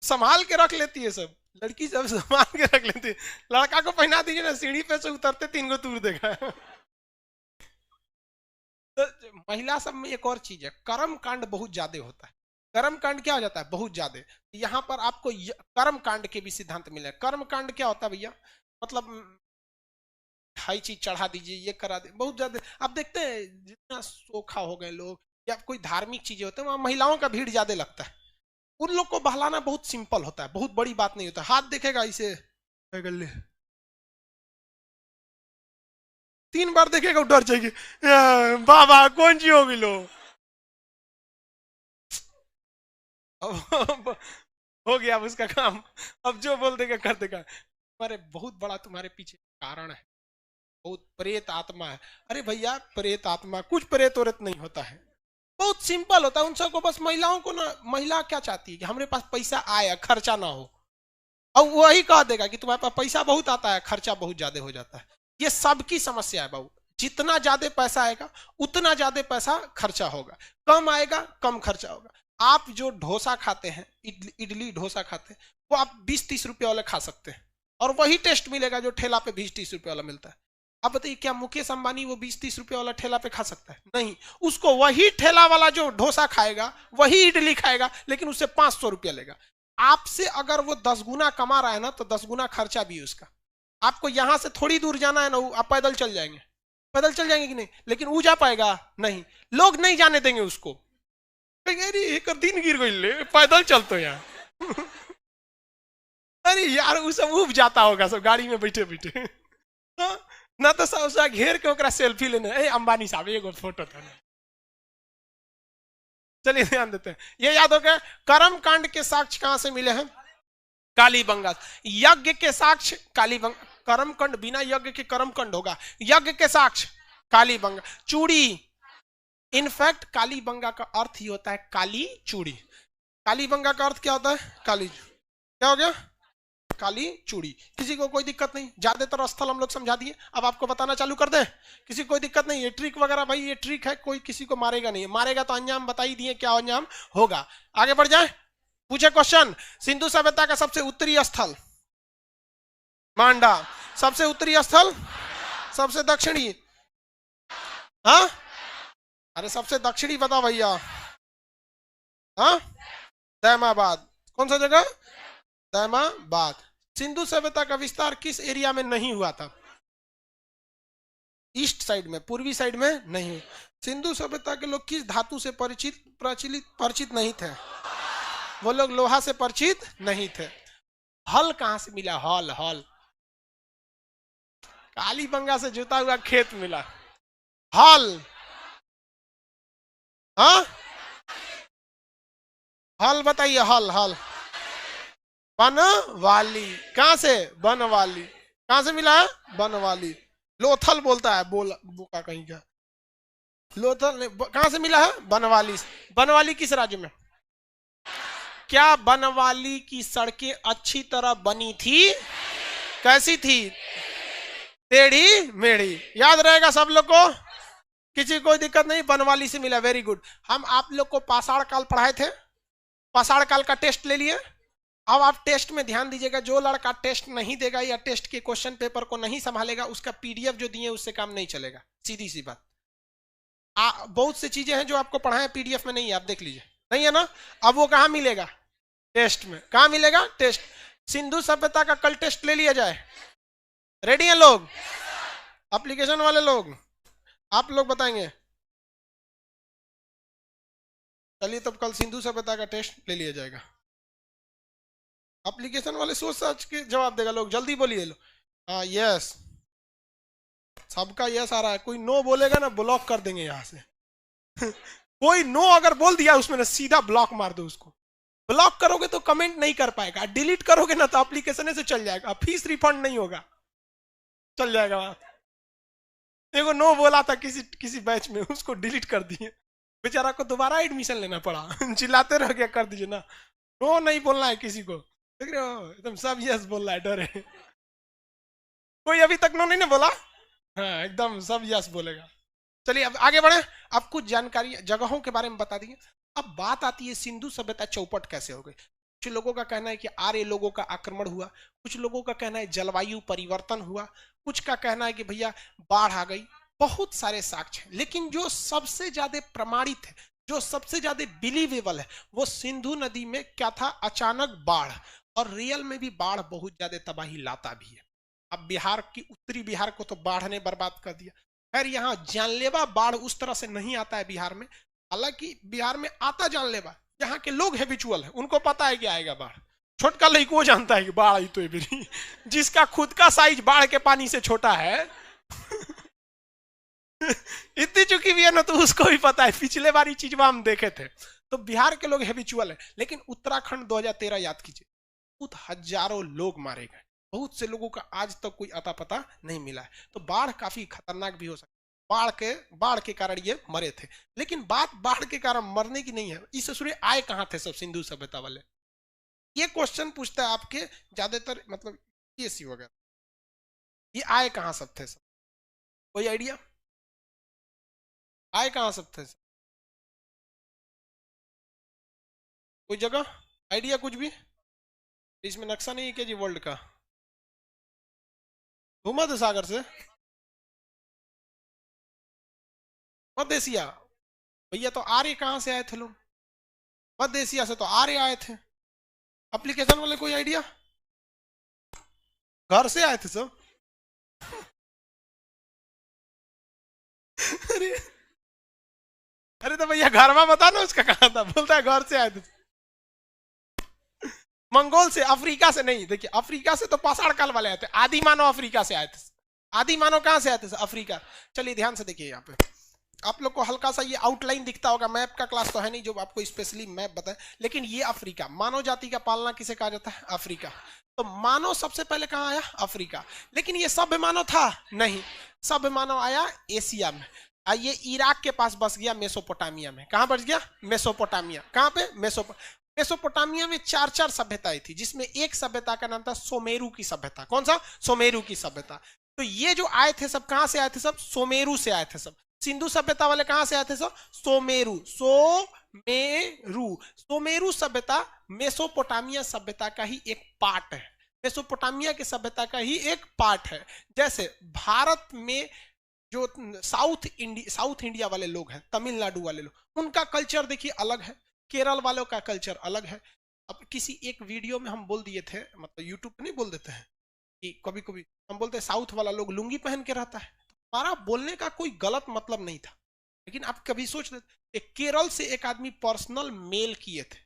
संभाल के रख लेती है सब लड़की, सब संभाल के रख लेती है। लड़का को पहना दीजिए ना, सीढ़ी पे से उतरते 3 गो तूर देगा। तो महिला सब में एक और चीज है, कर्म कांड बहुत ज्यादा होता है। कर्म कांड क्या हो जाता है? बहुत ज्यादा। यहाँ पर आपको कर्म कांड के भी सिद्धांत मिले। कर्म कांड क्या होता है भैया? मतलब हाई चीज चढ़ा दीजिए, ये करा दे, बहुत ज्यादा। आप देखते हैं जितना सोखा हो गए लोग या कोई धार्मिक चीजें होते हैं, वहां महिलाओं का भीड़ ज्यादा लगता है। उन लोग को बहलाना बहुत सिंपल होता है, बहुत बड़ी बात नहीं होता। हाथ देखेगा इसे, 3 बार देखेगा, डर जाएगी, बाबा कौन सी होगी लो। अब हो गया अब उसका काम, अब जो बोल देगा कर देगा। अरे बहुत बड़ा तुम्हारे पीछे कारण है, बहुत प्रेत आत्मा है। अरे भैया प्रेत आत्मा, कुछ प्रेत औरत नहीं होता है, बहुत सिंपल होता है। उन सबको बस, महिलाओं को ना, महिला क्या चाहती है कि हमारे पास पैसा आया, खर्चा ना हो। और वही कह देगा कि तुम्हारे पास पैसा बहुत आता है, खर्चा बहुत ज्यादा हो जाता है। ये सबकी समस्या है बाबू। जितना ज्यादा पैसा आएगा उतना ज्यादा पैसा खर्चा होगा, कम आएगा कम खर्चा होगा। आप जो डोसा खाते हैं, इडली डोसा खाते हैं, वो आप 20-30 रुपए वाले खा सकते हैं, और वही टेस्ट मिलेगा जो ठेला पे 20-30 रुपए वाला मिलता है। अब बताइए क्या मुकेश अंबानी वो 20-30 रुपए वाला ठेला पे खा सकता है? नहीं। उसको वही ठेला वाला जो डोसा खाएगा, वही इडली खाएगा, लेकिन उससे 500 रुपया लेगा। आपसे अगर वो 10 गुना कमा रहा है ना, तो 10 गुना खर्चा भी है उसका। आपको यहां से थोड़ी दूर जाना है ना, आप पैदल चल जाएंगे, पैदल चल जाएंगे कि नहीं, लेकिन वो जा पाएगा नहीं, लोग नहीं जाने देंगे उसको। अरे एक दिन गिर गई ले, पैदल चलते यहाँ। अरे यार वो सब उब जाता होगा सब गाड़ी में बैठे बैठे। ना तो सब घेर के ओकरा सेल्फी लेने, ए अंबानी साहब एगो फोटो था। चलिए ध्यान देते हैं, ये याद हो गया। कर्म कांड के साक्ष्य कहां से मिले हैं? कालीबंगा। यज्ञ के साक्ष्य कालीबंगा। कर्म कांड बिना यज्ञ के कर्म कांड होगा, यज्ञ के साक्ष्य कालीबंगा। चूड़ी, इनफैक्ट कालीबंगा का अर्थ ही होता है काली चूड़ी। कालीबंगा का अर्थ क्या होता है? काली। क्या हो गया? काली चूड़ी। किसी को कोई दिक्कत नहीं, ज्यादातर स्थल हम लोग समझा दिए, अब आपको बताना चालू कर दे, किसी को कोई दिक्कत नहीं। ये ट्रिक वगैरह भाई, ये ट्रिक है, कोई किसी को मारेगा नहीं, मारेगा तो अंजाम बता ही दिए क्या अंजाम होगा। आगे बढ़ जाए, पूछे क्वेश्चन। सिंधु सभ्यता का सबसे उत्तरी स्थल मांडा, सबसे उत्तरी स्थल, सबसे दक्षिणी, हाँ अरे सबसे दक्षिणी बता भैया, हाँ दैमाबाद। कौन सा जगह? दैमाबाद। सिंधु सभ्यता का विस्तार किस एरिया में नहीं हुआ था? ईस्ट साइड में, पूर्वी साइड में नहीं। सिंधु सभ्यता के लोग किस धातु से परिचित नहीं थे? वो लोग लोहा से परिचित नहीं थे। हल कहां से मिला? हल, हल कालीबंगा से जुता हुआ खेत मिला। हल, हाँ हल बताइए, हल, हल बनवाली। कहां से? बनवाली। कहां से मिला है? बनवाली। लोथल बोलता है, बोल बोका कहीं का, लोथल कहां से मिला है? बनवाली। बनवाली किस राज्य में? क्या बनवाली की सड़कें अच्छी तरह बनी थी? कैसी थी? टेढ़ी मेढ़ी। याद रहेगा सब लोग को, किसी को कोई दिक्कत नहीं, बनवाली से मिला। Very good. हम आप लोग को पाषाण काल पढ़ाए थे, पाषाण काल का टेस्ट ले लिए। अब आप टेस्ट में ध्यान दीजिएगा, जो लड़का टेस्ट नहीं देगा या टेस्ट के क्वेश्चन पेपर को नहीं संभालेगा, उसका पीडीएफ जो दिए उससे काम नहीं चलेगा, सीधी सी बात। बहुत सी चीजें हैं जो आपको पढ़ाए पीडीएफ में नहीं है, आप देख लीजिए, नहीं है ना? अब वो कहां मिलेगा? टेस्ट में। कहां मिलेगा? टेस्ट। सिंधु सभ्यता का कल टेस्ट ले लिया जाए। रेडी हैं लोग? एप्लीकेशन वाले लोग, आप लोग बताएंगे? चलिए तब कल सिंधु सभ्यता का टेस्ट ले लिया जाएगा। एप्लीकेशन वाले सोच समझ के जवाब देगा। लोग जल्दी बोलिए। लो हाँ यस, सबका यस आ रहा है। कोई नो बोलेगा ना ब्लॉक कर देंगे यहाँ से। कोई नो अगर बोल दिया उसमें ना सीधा ब्लॉक मार दो उसको। ब्लॉक करोगे तो कमेंट नहीं कर पाएगा, डिलीट करोगे ना तो एप्लीकेशन से चल जाएगा, फीस रिफंड नहीं होगा, चल जाएगा वहां। देखो नो बोला था किसी बैच में, उसको डिलीट कर दिए, बेचारा को दोबारा एडमिशन लेना पड़ा। चिल्लाते रह गया कर दीजिए ना, नो नहीं बोलना है किसी को। देख रहे हो एकदम सब यस बोल रहा है, डर है। कोई अभी तक नो नहीं ना बोला, हाँ एकदम सब यस बोलेगा। चलिए अब आगे बढ़े। अब कुछ जानकारी जगहों के बारे में बता दिए। अब बात आती है सिंधु सभ्यता चौपट कैसे हो गई। कुछ लोगों का कहना है कि आर्य लोगों का आक्रमण हुआ, कुछ लोगों का कहना है जलवायु परिवर्तन हुआ, कुछ का कहना है कि भैया बाढ़ आ गई। बहुत सारे साक्ष्य हैं, लेकिन जो सबसे ज्यादा प्रमाणित है, जो सबसे ज्यादा बिलीवेबल है, वो सिंधु नदी में क्या था? अचानक बाढ़। और रियल में भी बाढ़ बहुत ज्यादा तबाही लाता भी है। अब बिहार की उत्तरी बिहार को तो बाढ़ ने बर्बाद कर दिया। खैर यहाँ जानलेवा बाढ़ उस तरह से नहीं आता है बिहार में, हालांकि बिहार में आता जानलेवा, यहाँ के लोग हैबिचुअल है, उनको पता है कि आएगा बाढ़। छोटका लड़को वो जानता है कि बाढ़ आई तो मेरी, जिसका खुद का साइज बाढ़ के पानी से छोटा है। इतनी चुकी भी है ना, तो उसको भी पता है। पिछले बार चीज हम देखे थे। तो बिहार के लोग हैबिचुअल है। लेकिन उत्तराखंड 2013 याद कीजिए, बहुत हजारों लोग मारे गए, बहुत से लोगों का आज तक कोई अता पता नहीं मिला है। तो बाढ़ काफी खतरनाक भी हो सकती है। बाढ़ के कारण ये मरे थे। लेकिन बात बाढ़ के कारण मरने की नहीं है, इस सूर्य आए कहां थे सब सिंधु सभ्यता वाले? ये क्वेश्चन पूछता है आपके ज्यादातर, मतलब केसी वगैरह, ये आए कहां सब थे सब? कोई आइडिया? आए कहां सब थे सब? कोई जगह आइडिया कुछ भी? इसमें नक्शा नहीं है क्या जी वर्ल्ड का? भूमध्य सागर से, मध्य एशिया। भैया तो आर्य कहां से आए थे लोग? मध्य एशिया से तो आर्य आए थे। एप्लीकेशन वाले कोई आइडिया? घर से आए थे सब। अरे अरे तो भैया घर में बता ना उसका कहा था, बोलता है घर से आए थे। मंगोल से, अफ्रीका से नहीं। देखिए अफ्रीका से तो पाषाण काल वाले आए थे, आदि मानव अफ्रीका से आए थे। आदि मानव कहां से आए थे? अफ्रीका। चलिए ध्यान से देखिए, यहाँ पे आप लोग को हल्का सा ये आउटलाइन दिखता होगा। मैप का क्लास तो है नहीं जो आपको स्पेशली मैप बताए, लेकिन ये अफ्रीका, मानव जाति का पालना किसे कहा जाता है? अफ्रीका। तो मानव सबसे पहले कहां आया? अफ्रीका। लेकिन ये सभ्य मानव था? नहीं, सभ्य मानव आया एशिया में। ये इराक के पास बस गया, मेसोपोटामिया में। कहां बस गया? मेसोपोटामिया। कहां पे? मेसोपोटामिया में चार सभ्यताएं थी, जिसमें एक सभ्यता का नाम था सोमेरु की सभ्यता। कौन सा? सोमेरु की सभ्यता। तो ये जो आए थे सब कहां से आए थे? सब सोमेरु से आए थे सब। सिंधु सभ्यता वाले कहां से आए थे सब? सोमेरु। सोमेरु सभ्यता मेसोपोटामिया सभ्यता का ही एक पार्ट है। मेसोपोटामिया की सभ्यता का ही एक पार्ट है। जैसे भारत में जो साउथ इंडिया वाले लोग हैं, तमिलनाडु वाले लोग, उनका कल्चर देखिए अलग है, केरल वालों का कल्चर अलग है। अब किसी एक वीडियो में हम बोल दिए थे, मतलब यूट्यूब पे नहीं बोल देते हैं कि कभी कभी हम बोलते हैं साउथ वाला लोग लुंगी पहन के रहता है, तो हमारा बोलने का कोई गलत मतलब नहीं था। लेकिन आप कभी सोच लेते, केरल से एक आदमी पर्सनल मेल किए थे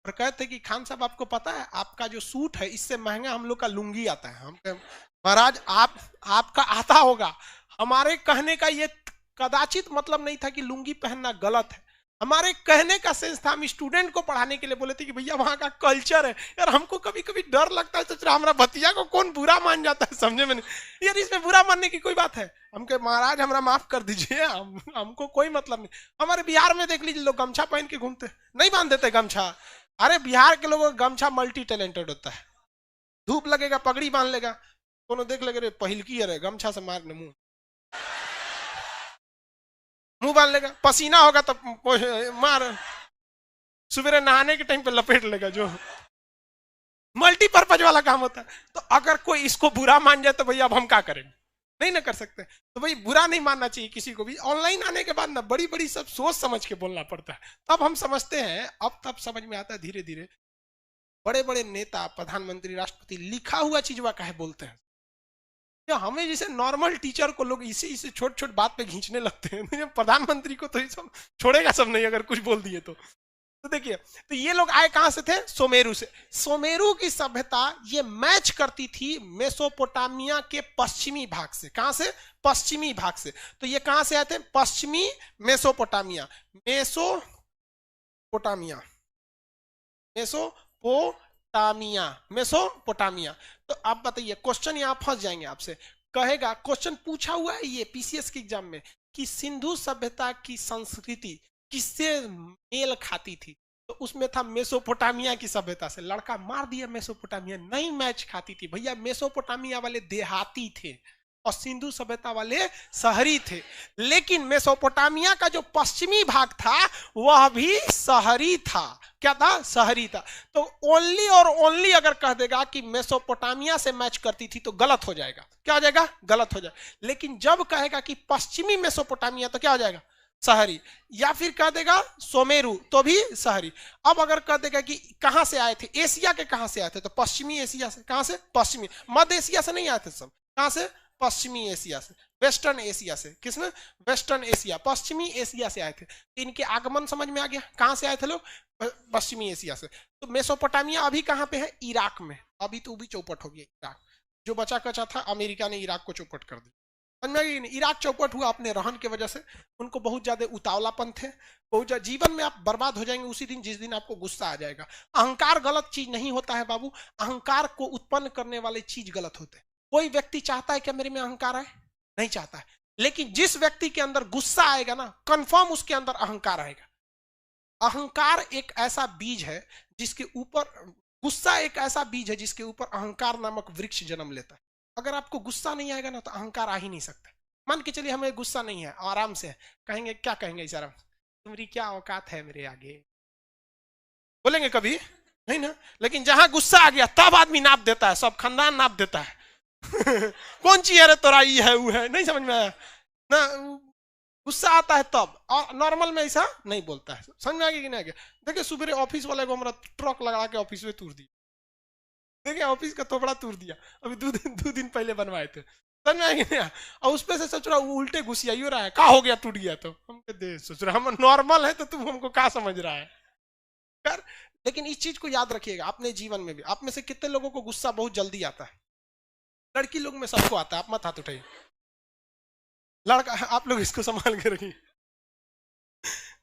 और कहते कि खान साहब आपको पता है आपका जो सूट है इससे महंगा हम लोग का लुंगी आता है। हम महाराज आपका आता होगा, हमारे कहने का ये कदाचित मतलब नहीं था कि लुंगी पहनना गलत है। हमारे कहने का सेंस था, हम स्टूडेंट को पढ़ाने के लिए बोले थे कि भैया वहां का कल्चर है। यार हमको कभी कभी डर लगता है, तो हमारा भतीजा को कौन बुरा मान जाता है, समझे में नहीं यार, इसमें बुरा मानने की कोई बात है। हम कहे महाराज हमारा माफ कर दीजिए, हमको कोई मतलब नहीं। हमारे बिहार में देख लीजिए, लोग गमछा पहन के घूमते, नहीं बांध देते गमछा। अरे बिहार के लोगों का गमछा मल्टी टैलेंटेड होता है। धूप लगेगा पगड़ी बांध लेगा, कोनो देख लगे रे पहिलकी अरे गमछा से मारने मुंह बांध लेगा, पसीना होगा तो मार, सवेरे नहाने के टाइम पे लपेट लेगा, जो मल्टीपर्पज वाला काम होता है। तो अगर कोई इसको बुरा मान जाए तो भैया अब हम क्या करें? नहीं ना कर सकते। तो भाई बुरा नहीं मानना चाहिए किसी को भी। ऑनलाइन आने के बाद ना बड़ी बड़ी सब सोच समझ के बोलना पड़ता है, तब हम समझते हैं। अब तब समझ में आता है धीरे धीरे बड़े बड़े नेता, प्रधानमंत्री, राष्ट्रपति लिखा हुआ चीज वह काहे बोलते हैं? जो हमें जैसे नॉर्मल टीचर को लोग इसे छोट छोट बात पे खींचने लगते हैं, प्रधानमंत्री को तो ये सब छोड़ेगा सब नहीं अगर कुछ बोल दिए तो देखिए, तो ये लोग आए कहां से थे? सुमेरु से। सुमेरु की सभ्यता ये मैच करती थी मेसोपोटामिया के पश्चिमी भाग से। कहां से? पश्चिमी भाग से। तो ये कहां से आए थे? पश्चिमी मेसोपोटामिया। Mesopotamia, Mesopotamia, Mesopotamia. तो आप बताइए, क्वेश्चन यहां फंस जाएंगे आपसे, कहेगा क्वेश्चन पूछा हुआ है ये पीसीएस के एग्जाम में कि सिंधु सभ्यता की संस्कृति किससे मेल खाती थी? तो उसमें था मेसोपोटामिया की सभ्यता से। लड़का मार दिया, मेसोपोटामिया नहीं मैच खाती थी भैया। मेसोपोटामिया वाले देहाती थे और सिंधु सभ्यता वाले शहरी थे। लेकिन मेसोपोटामिया का जो पश्चिमी भाग था वह भी शहरी था। क्या था? शहरी था। तो ओनली और ओनली अगर कह देगा कि मेसोपोटामिया से मैच करती थी तो गलत हो जाएगा। क्या हो जाएगा? गलत हो जाएगा। लेकिन जब कहेगा कि पश्चिमी मेसोपोटामिया तो क्या हो जाएगा? शहरी। या फिर कह देगा सुमेरु तो भी शहरी। अब अगर कह देगा कि कहां से आए थे, एशिया के कहां से आए थे, तो पश्चिमी एशिया से। कहां से? पश्चिमी। मध्य एशिया से नहीं आए थे सब। कहां से? पश्चिमी एशिया से, वेस्टर्न एशिया से। किसने? वेस्टर्न एशिया, पश्चिमी एशिया से आए थे। इनके आगमन समझ में आ गया। कहां से आए थे लोग? पश्चिमी एशिया से। तो मेसोपोटामिया अभी कहां पे है? इराक में। अभी तो भी चौपट हो गया इराक। जो बचा कचा था अमेरिका ने इराक को चौपट कर दिया। इराक चौपट हुआ अपने रहन की वजह से। उनको बहुत ज्यादा उतावलापन थे। जीवन में आप बर्बाद हो जाएंगे उसी दिन जिस दिन आपको गुस्सा आ जाएगा। अहंकार गलत चीज नहीं होता है बाबू। अहंकार को उत्पन्न करने वाले चीज गलत होते हैं। कोई व्यक्ति चाहता है कि मेरे में अहंकार आए? नहीं चाहता है। लेकिन जिस व्यक्ति के अंदर गुस्सा आएगा ना, कंफर्म उसके अंदर अहंकार आएगा। अहंकार एक ऐसा बीज है जिसके ऊपर, गुस्सा एक ऐसा बीज है जिसके ऊपर अहंकार नामक वृक्ष जन्म लेता है। अगर आपको गुस्सा नहीं आएगा ना तो अहंकार आ ही नहीं सकता। मान के चलिए हमें गुस्सा नहीं है, आराम से कहेंगे, क्या कहेंगे इस आराम से? तुम्हारी क्या औकात है मेरे आगे? बोलेंगे कभी? नहीं ना। लेकिन जहां गुस्सा आ गया तब आदमी नाप देता है, सब खानदान नाप देता है। कौन चीज है तोरा, ये है वो है, नहीं समझ में आया ना। गुस्सा आता है तब, और नॉर्मल में ऐसा नहीं बोलता है। समझ में आ गया कि नहीं आ गया? देखिए सुबह ऑफिस वाले को हमारा ट्रक लगा के ऑफिस में तोड़ दिया। देखिए ऑफिस का थोपड़ा तोड़ दिया, अभी दो दिन पहले बनवाए थे। समझ में आ गया? और उस पे से सोच रहा वो उल्टे घुसिया रहा है, क्या हो गया टूट गया? तो हम सोच रहे हम नॉर्मल है तो तुम हमको क्या समझ रहा है कर। लेकिन इस चीज को याद रखिएगा अपने जीवन में भी। आप में से कितने लोगों को गुस्सा बहुत जल्दी आता है? लड़की लोग में सबको आता है। आप मत हाथ उठाइए। लड़का आप लोग इसको संभाल के रखिए।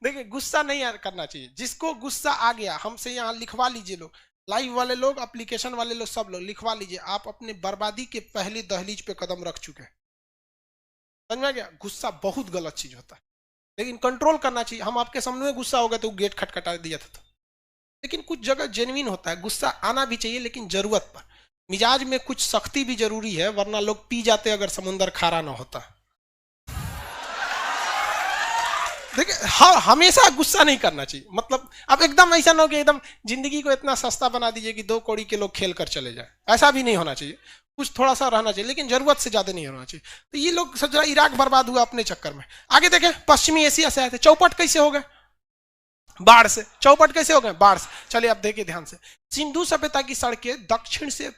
देखिए गुस्सा नहीं करना चाहिए। जिसको गुस्सा आ गया हमसे यहाँ लिखवा लीजिए। लोग लाइव वाले लोग, एप्लीकेशन वाले लोग, सब लोग लिखवा लीजिए। आप अपने बर्बादी के पहले दहलीज पे कदम रख चुके हैं। समझ में गया? गुस्सा बहुत गलत चीज होता है, लेकिन कंट्रोल करना चाहिए। हम आपके सामने में गुस्सा हो गया तो गेट खटखटा दिया था। लेकिन कुछ जगह जेन्युइन होता है, गुस्सा आना भी चाहिए लेकिन जरूरत पर। मिजाज में कुछ सख्ती भी जरूरी है, वरना लोग पी जाते अगर समुंदर खारा ना होता। देखिए हाँ, हमेशा गुस्सा नहीं करना चाहिए। मतलब अब एकदम ऐसा ना हो कि एकदम जिंदगी को इतना सस्ता बना दीजिए कि 2 कौड़ी के लोग खेल कर चले जाए। ऐसा भी नहीं होना चाहिए। कुछ थोड़ा सा रहना चाहिए, लेकिन जरूरत से ज्यादा नहीं होना चाहिए। तो ये लोग सोच रहा इराक बर्बाद हुआ अपने चक्कर में। आगे देखें, पश्चिमी एशिया से आए थे। चौपट कैसे हो गए? बाढ़ से। चौपट कैसे हो गए? बाढ़ से। चलिए अब देखिए ध्यान से। सिंधु सभ्यता की सड़कें दक्षिण से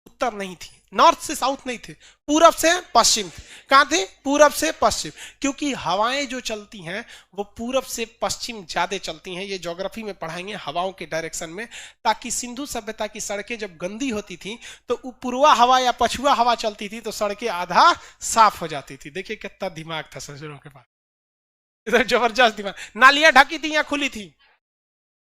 उत्तर नहीं थी, नॉर्थ से साउथ नहीं थे, पूरब से पश्चिम थे। कहां थे? पूरब से पश्चिम। क्योंकि हवाएं जो चलती हैं वो पूरब से पश्चिम ज्यादा चलती हैं। ये ज्योग्राफी में पढ़ाएंगे हवाओं के डायरेक्शन में। ताकि सिंधु सभ्यता की सड़कें जब गंदी होती थी तो पूर्वा हवा या पछुआ हवा चलती थी तो सड़कें आधा साफ हो जाती थी। देखिए कितना दिमाग था ससुरों के पास, इधर जबरदस्त दिमाग। नालियां ढकी थी या खुली थी?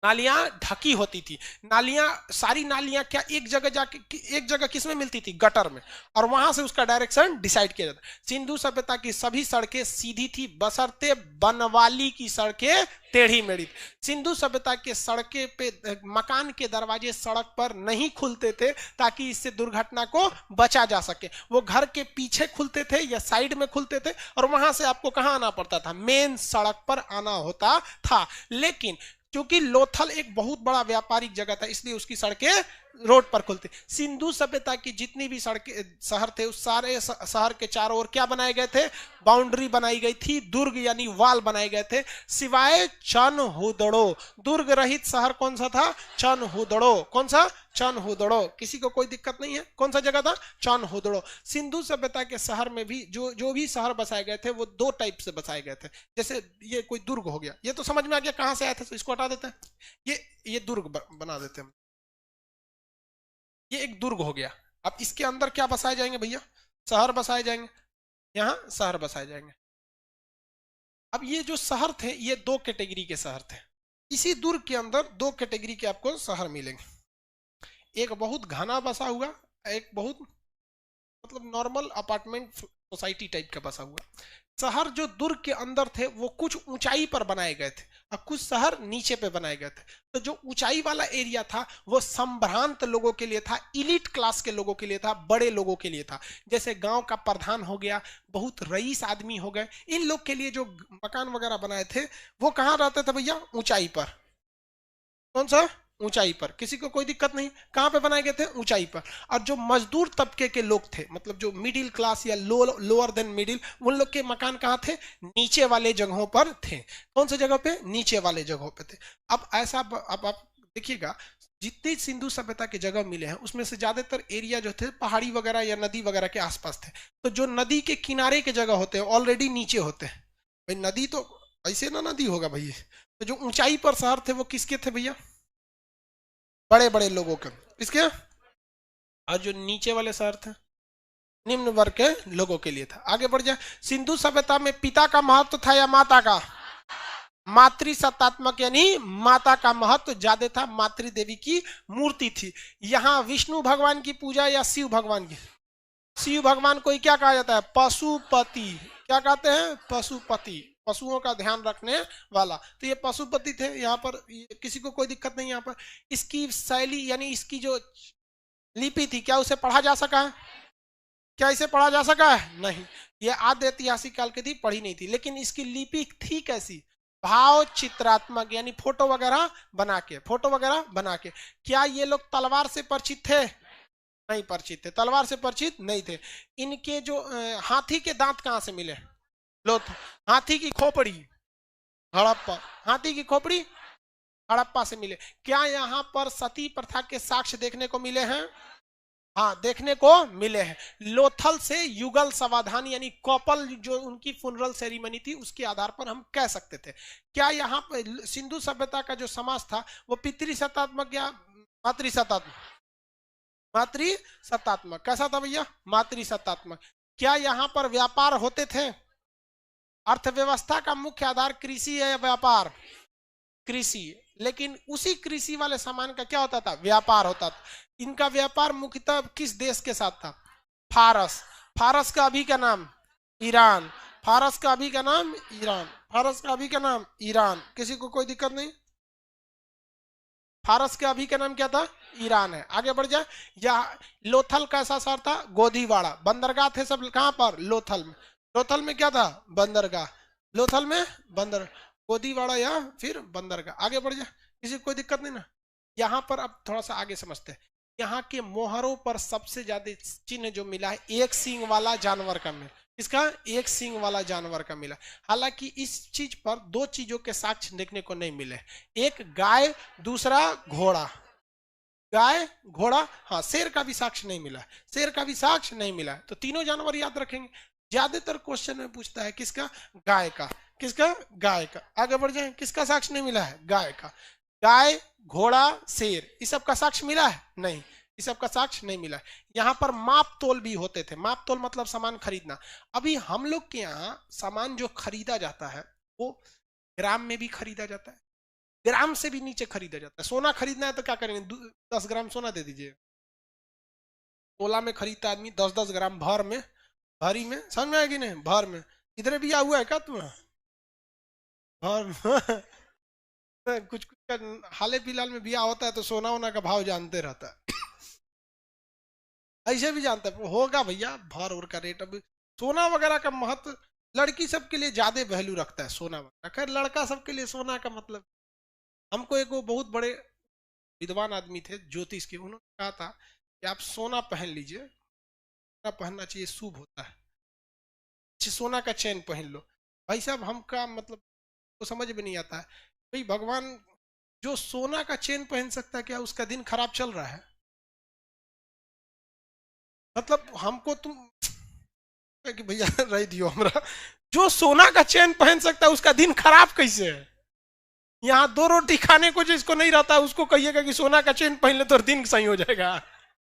नालियां ढकी होती थी। नालियां, सारी नालियां क्या एक जगह जाके, एक जगह किस में मिलती थी? गटर में। और वहां से उसका डायरेक्शन डिसाइड किया जाता। सिंधु सभ्यता की सभी सड़कें सीधी थी, बशर्ते बनवाली की सड़कें टेढ़ी मेढ़ी। सिंधु सभ्यता के सड़कें पे मकान के दरवाजे सड़क पर नहीं खुलते थे ताकि इससे दुर्घटना को बचा जा सके। वो घर के पीछे खुलते थे या साइड में खुलते थे, और वहां से आपको कहां आना पड़ता था? मेन सड़क पर आना होता था। लेकिन क्योंकि लोथल एक बहुत बड़ा व्यापारिक जगह था इसलिए उसकी सड़कें रोड पर खुलते। सिंधु सभ्यता की जितनी भी सड़कें शहर थे उस सारे शहर के चारों ओर क्या बनाए गए थे, बाउंड्री बनाई गई थी, दुर्ग यानी वाल बनाए गए थे, सिवाय चनहुदड़ो। दुर्ग रहित शहर कौन सा था, चनहुदड़ो। कौन सा, चनहुदड़ो। किसी को कोई दिक्कत नहीं है, कौन सा जगह था, चनहुदड़ो। सिंधु सभ्यता के शहर में भी जो भी शहर बसाए गए थे वो दो टाइप से बसाए गए थे। जैसे ये कोई दुर्ग हो गया, ये तो समझ में आ गया कहां से आए थे, तो इसको हटा देते हैं, ये दुर्ग बना देते हैं। ये एक दुर्ग हो गया। अब इसके अंदर क्या बसाए जाएंगे भैया, शहर बसाए जाएंगे, यहां शहर बसाए जाएंगे। अब ये जो शहर थे ये दो कैटेगरी के शहर थे। इसी दुर्ग के अंदर दो कैटेगरी के आपको शहर मिलेंगे, एक बहुत घना बसा हुआ, एक बहुत मतलब नॉर्मल अपार्टमेंट सोसाइटी टाइप का बसा हुआ। शहर जो दुर्ग के अंदर थे वो कुछ ऊंचाई पर बनाए गए थे और कुछ शहर नीचे पे बनाए गए थे। तो जो ऊंचाई वाला एरिया था वो संभ्रांत लोगों के लिए था, इलीट क्लास के लोगों के लिए था, बड़े लोगों के लिए था। जैसे गांव का प्रधान हो गया, बहुत रईस आदमी हो गए, इन लोग के लिए जो मकान वगैरह बनाए थे वो कहाँ रहते थे भैया, ऊंचाई पर। कौन सा, ऊंचाई पर। किसी को कोई दिक्कत नहीं, कहां पे बनाए गए थे, ऊंचाई पर। और जो मजदूर तबके के लोग थे, मतलब जो मिडिल क्लास या लोअर देन मिडिल, उन लोग के मकान कहां थे, नीचे वाले जगहों पर थे। कौन सी जगह पे, नीचे वाले जगहों पे थे। अब ऐसा, अब आप देखिएगा जितनी सिंधु सभ्यता के जगह मिले हैं उसमें से ज्यादातर एरिया जो थे पहाड़ी वगैरह या नदी वगैरह के आसपास थे। तो जो नदी के किनारे के जगह होते हैं ऑलरेडी नीचे होते हैं। भाई नदी तो ऐसे ना नदी होगा भैया। तो जो ऊंचाई पर शहर थे वो किसके थे भैया, बड़े बड़े लोगों के, इसके। और जो नीचे वाले शहर थे निम्न वर्ग के लोगों के लिए था। आगे बढ़ जाए। सिंधु सभ्यता में पिता का महत्व था या माता का, मातृसत्तात्मक यानी माता का महत्व ज्यादा था, मातृ देवी की मूर्ति थी। यहाँ विष्णु भगवान की पूजा या शिव भगवान की, शिव भगवान को क्या कहा जाता है, पशुपति। क्या कहते हैं, पशुपति, पशुओं का ध्यान रखने वाला। तो ये पशुपति थे। यहाँ पर किसी को कोई दिक्कत नहीं। यहाँ पर इसकी शैली यानी इसकी जो लिपि थी, क्या उसे पढ़ा जा सका है, क्या इसे पढ़ा जा सका है, नहीं। ये आद्य ऐतिहासिक काल की थी, पढ़ी नहीं थी। लेकिन इसकी लिपि थी कैसी, भाव चित्रात्मक यानी फोटो वगैरह बना के, फोटो वगैरह बना के। क्या ये लोग तलवार से परिचित थे, नहीं परिचित थे, तलवार से परिचित नहीं थे। इनके जो हाथी के दांत कहां से मिले, लो, हाथी की खोपड़ी हड़प्पा, हाथी की खोपड़ी हड़प्पा से मिले। क्या यहाँ पर सती प्रथा के साक्ष्य देखने को मिले हैं, हाँ देखने को मिले हैं। लोथल से युगल समाधान यानी कपल जो उनकी फुनरल सेरेमनी थी उसके आधार पर हम कह सकते थे। क्या यहाँ पर सिंधु सभ्यता का जो समाज था वो पितृसत्तात्मक या मातृसत्तात्मक, मातृसत्तात्मक। कैसा था भैया, मातृसत्तात्मक। क्या यहाँ पर व्यापार होते थे, अर्थव्यवस्था का मुख्य आधार कृषि है या व्यापार, कृषि। लेकिन उसी कृषि वाले सामान का क्या होता था, व्यापार होता था। इनका व्यापार मुख्यतः किस देश के साथ था, फारस। फारस का अभी का नाम ईरान, फारस का अभी का नाम ईरान, फारस का अभी का नाम ईरान। किसी को कोई दिक्कत नहीं, फारस का अभी का नाम क्या था, ईरान है। आगे बढ़ जाए। यह लोथल कैसा शहर था, गोदीवाड़ा। बंदरगाह थे सब कहां पर, लोथल में। लोथल में क्या था, बंदरगाह। लोथल में बंदर, गोदीवाड़ा या फिर बंदरगाह। आगे बढ़ जाए, किसी को कोई दिक्कत नहीं ना। यहाँ पर अब थोड़ा सा आगे समझते हैं। यहाँ के मोहरों पर सबसे ज्यादा चिन्ह जो मिला है एक सींग वाला जानवर का मिला, इसका एक सींग वाला जानवर का मिला। हालांकि इस चीज पर दो चीजों के साक्ष्य देखने को नहीं मिले, एक गाय दूसरा घोड़ा। गाय घोड़ा, हाँ शेर का भी साक्ष्य नहीं मिला, शेर का भी साक्ष्य नहीं मिला। तो तीनों जानवर याद रखेंगे। ज्यादातर क्वेश्चन में पूछता है किसका, गाय का, किसका, गाय का। आगे बढ़ जाए, किसका साक्ष्य नहीं मिला है, गाय का। गाय घोड़ा शेर इस सब का साक्ष्य मिला है, नहीं, इस सब का साक्ष्य नहीं मिला है। यहाँ पर माप तोल भी होते थे, माप तोल मतलब सामान खरीदना। अभी हम लोग के यहाँ सामान जो खरीदा जाता है वो ग्राम में भी खरीदा जाता है, ग्राम से भी नीचे खरीदा जाता है। सोना खरीदना है तो क्या करेंगे, 10 ग्राम सोना दे दीजिए। तोला में खरीदता आदमी 10-10 ग्राम भर में, भरी में, समझ में आएगी नहीं, भर में। इधर भी हुआ है क्या तुम्हें, भर कुछ कुछ का हाल फिलहाल में बिया होता है तो सोना वोना का भाव जानते रहता है। ऐसे भी जानता है होगा भैया, भर और का रेट। अब सोना वगैरह का महत्व लड़की सबके लिए ज्यादा वैल्यू रखता है सोना वगैरह। खैर लड़का सबके लिए सोना का मतलब, हमको एक वो बहुत बड़े विद्वान आदमी थे ज्योतिष के, उन्होंने कहा था कि आप सोना पहन लीजिए, सोना पहनना चाहिए, शुभ होता है, सोना का चैन पहन लो। भाई साहब हमका मतलब तो समझ में नहीं आता है, भाई भगवान जो सोना का चेन पहन सकता है, क्या उसका दिन खराब चल रहा है? मतलब हमको तुम कि भैया रह दियो हमरा, जो सोना का चेन पहन सकता है उसका दिन खराब कैसे है? यहाँ 2 रोटी खाने को जिसको नहीं रहता उसको कहिएगा कि सोना का चेन पहन ले तो दिन सही हो जाएगा।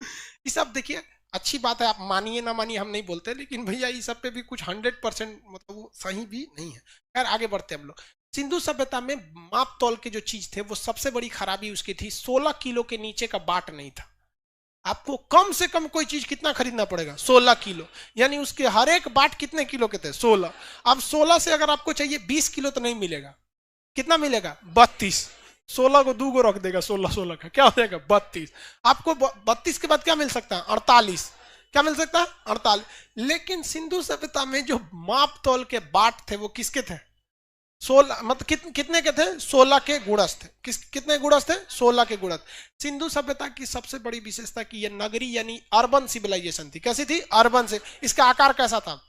ये सब देखिए अच्छी बात है, आप मानिए ना मानिए हम नहीं बोलते, लेकिन भैया ये सब पे भी कुछ 100% मतलब वो सही भी नहीं है। खैर आगे बढ़ते हम लोग। सिंधु सभ्यता में माप तौल के जो चीज थे वो सबसे बड़ी खराबी उसकी थी, 16 किलो के नीचे का बाट नहीं था। आपको कम से कम कोई चीज कितना खरीदना पड़ेगा? 16 किलो, यानी उसके हर एक बाट कितने किलो के थे? 16। अब 16 से अगर आपको चाहिए 20 किलो तो नहीं मिलेगा, कितना मिलेगा? 32। 16 को 2 को रख देगा, 16 16 का क्या हो जाएगा? 32। आपको 32 के बाद क्या मिल सकता है? 48। क्या मिल सकता है? 48। लेकिन सिंधु सभ्यता में जो माप तौल के बाट थे वो किसके थे? 16 मतलब कितने के थे? 16 के गुणज थे। कितने गुणज थे? 16 के गुणज। सिंधु सभ्यता की सबसे बड़ी विशेषता की ये नगरी यानी अर्बन सिविलाइजेशन थी। कैसी थी? अर्बन से। इसका आकार कैसा था?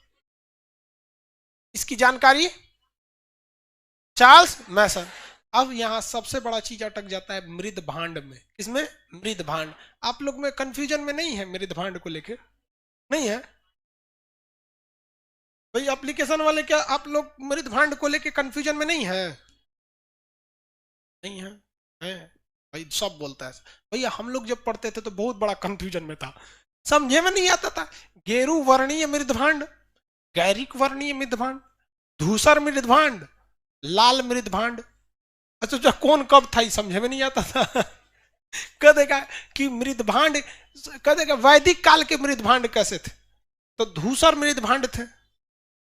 इसकी जानकारी चार्ल्स मैसन। अब यहां सबसे बड़ा चीज अटक जाता है मृद भांड में। इसमें मृद भांड, आप लोग में कंफ्यूजन में नहीं है मृद भांड को लेके? नहीं है भाई एप्लीकेशन वाले, क्या आप लोग मृद भांड को लेके कंफ्यूजन में नहीं है? नहीं है, है भाई, सब बोलता है भैया। हम लोग जब पढ़ते थे तो बहुत बड़ा कंफ्यूजन में था, समझे में नहीं आता था। गेरू वर्णीय मृद भांड, गैरिक वर्णीय मृद भांड, धूसर मृद भांड, लाल मृद भांड। अच्छा कौन कब था समझे में नहीं आता था। कह देगा कि मृद भांड, कह देगा वैदिक काल के मृद भांड कैसे थे, तो धूसर मृद भांड थे।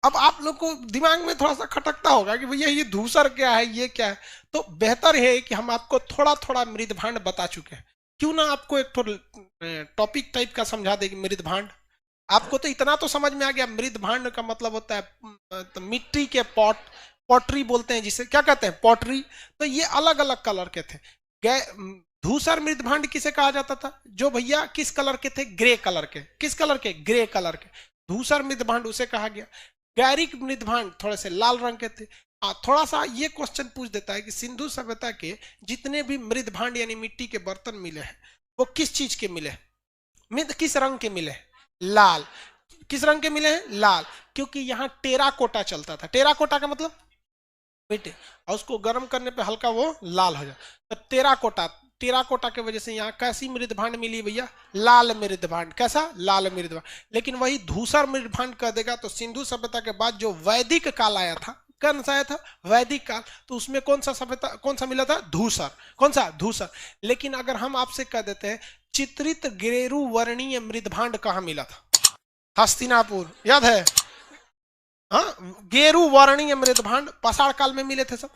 अब आप लोग को दिमाग में थोड़ा सा खटकता होगा कि भैया ये धूसर क्या है, ये क्या है। तो बेहतर है कि हम आपको थोड़ा थोड़ा मृद भांड बता चुके हैं, क्यों ना आपको एक टॉपिक टाइप का समझा देगी मृद भांड। आपको तो इतना तो समझ में आ गया, मृद भांड का मतलब होता है तो मिट्टी के पॉट, पॉटरी बोलते हैं जिसे, क्या कहते हैं? पॉटरी। तो ये अलग अलग कलर के थे। धूसर मृद भांड किसे कहा जाता था? जो भैया किस कलर के थे? ग्रे कलर के। किस कलर के? ग्रे कलर के। धूसर मृद भांड उसे कहा गया। गैरिक मृद भांड थोड़े से लाल रंग के थे। थोड़ा सा ये क्वेश्चन पूछ देता है कि सिंधु सभ्यता के जितने भी मृद भांड यानी मिट्टी के बर्तन मिले हैं वो किस चीज के मिले? किस रंग के मिले? लाल। किस रंग के मिले हैं? लाल। क्योंकि यहाँ टेराकोटा चलता था। टेराकोटा का मतलब मिट्टी, और उसको गर्म करने पे हल्का वो लाल हो जाए, तो टेराकोटा। टेराकोटा के वजह से यहाँ कैसी मृद भांड मिली भैया? लाल मृद भांड। कैसा? लाल मृद भांड। लेकिन वही धूसर मृद भांड कर देगा तो सिंधु सभ्यता के बाद जो वैदिक काल आया था, कौन सा आया था? वैदिक काल। तो उसमें कौन सा सभ्यता, कौन सा मिला था? धूसर। कौन सा? धूसर। लेकिन अगर हम आपसे कह देते हैं चित्रित गेरू वर्णीय मृद भांड कहाँ मिला था? हस्तिनापुर, याद है? हाँ, गेरू वर्णीय मृद भांड पाषाण काल में मिले थे सब।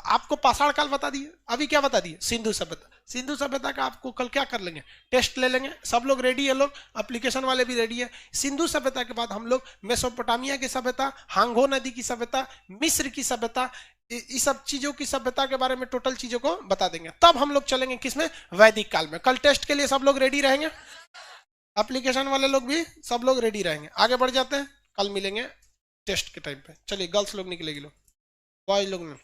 आपको पाषाण काल बता दिए, अभी क्या बता दिए? सिंधु सभ्यता। सिंधु सभ्यता का आपको कल क्या कर लेंगे? टेस्ट ले लेंगे। सब लोग रेडी है? लोग एप्लीकेशन वाले भी रेडी है? सिंधु सभ्यता के बाद हम लोग मेसोपोटामिया की सभ्यता, हांगो नदी की सभ्यता, मिस्र की सभ्यता, इस सब चीजों की सभ्यता के बारे में टोटल चीजों को बता देंगे। तब हम लोग चलेंगे किसमें? वैदिक काल में। कल टेस्ट के लिए सब लोग रेडी रहेंगे? एप्लीकेशन वाले लोग भी सब लोग रेडी रहेंगे? आगे बढ़ जाते हैं, कल मिलेंगे टेस्ट के टाइम पे। चलिए गर्ल्स लोग निकलेगी, लोग बॉयज लोग नहीं।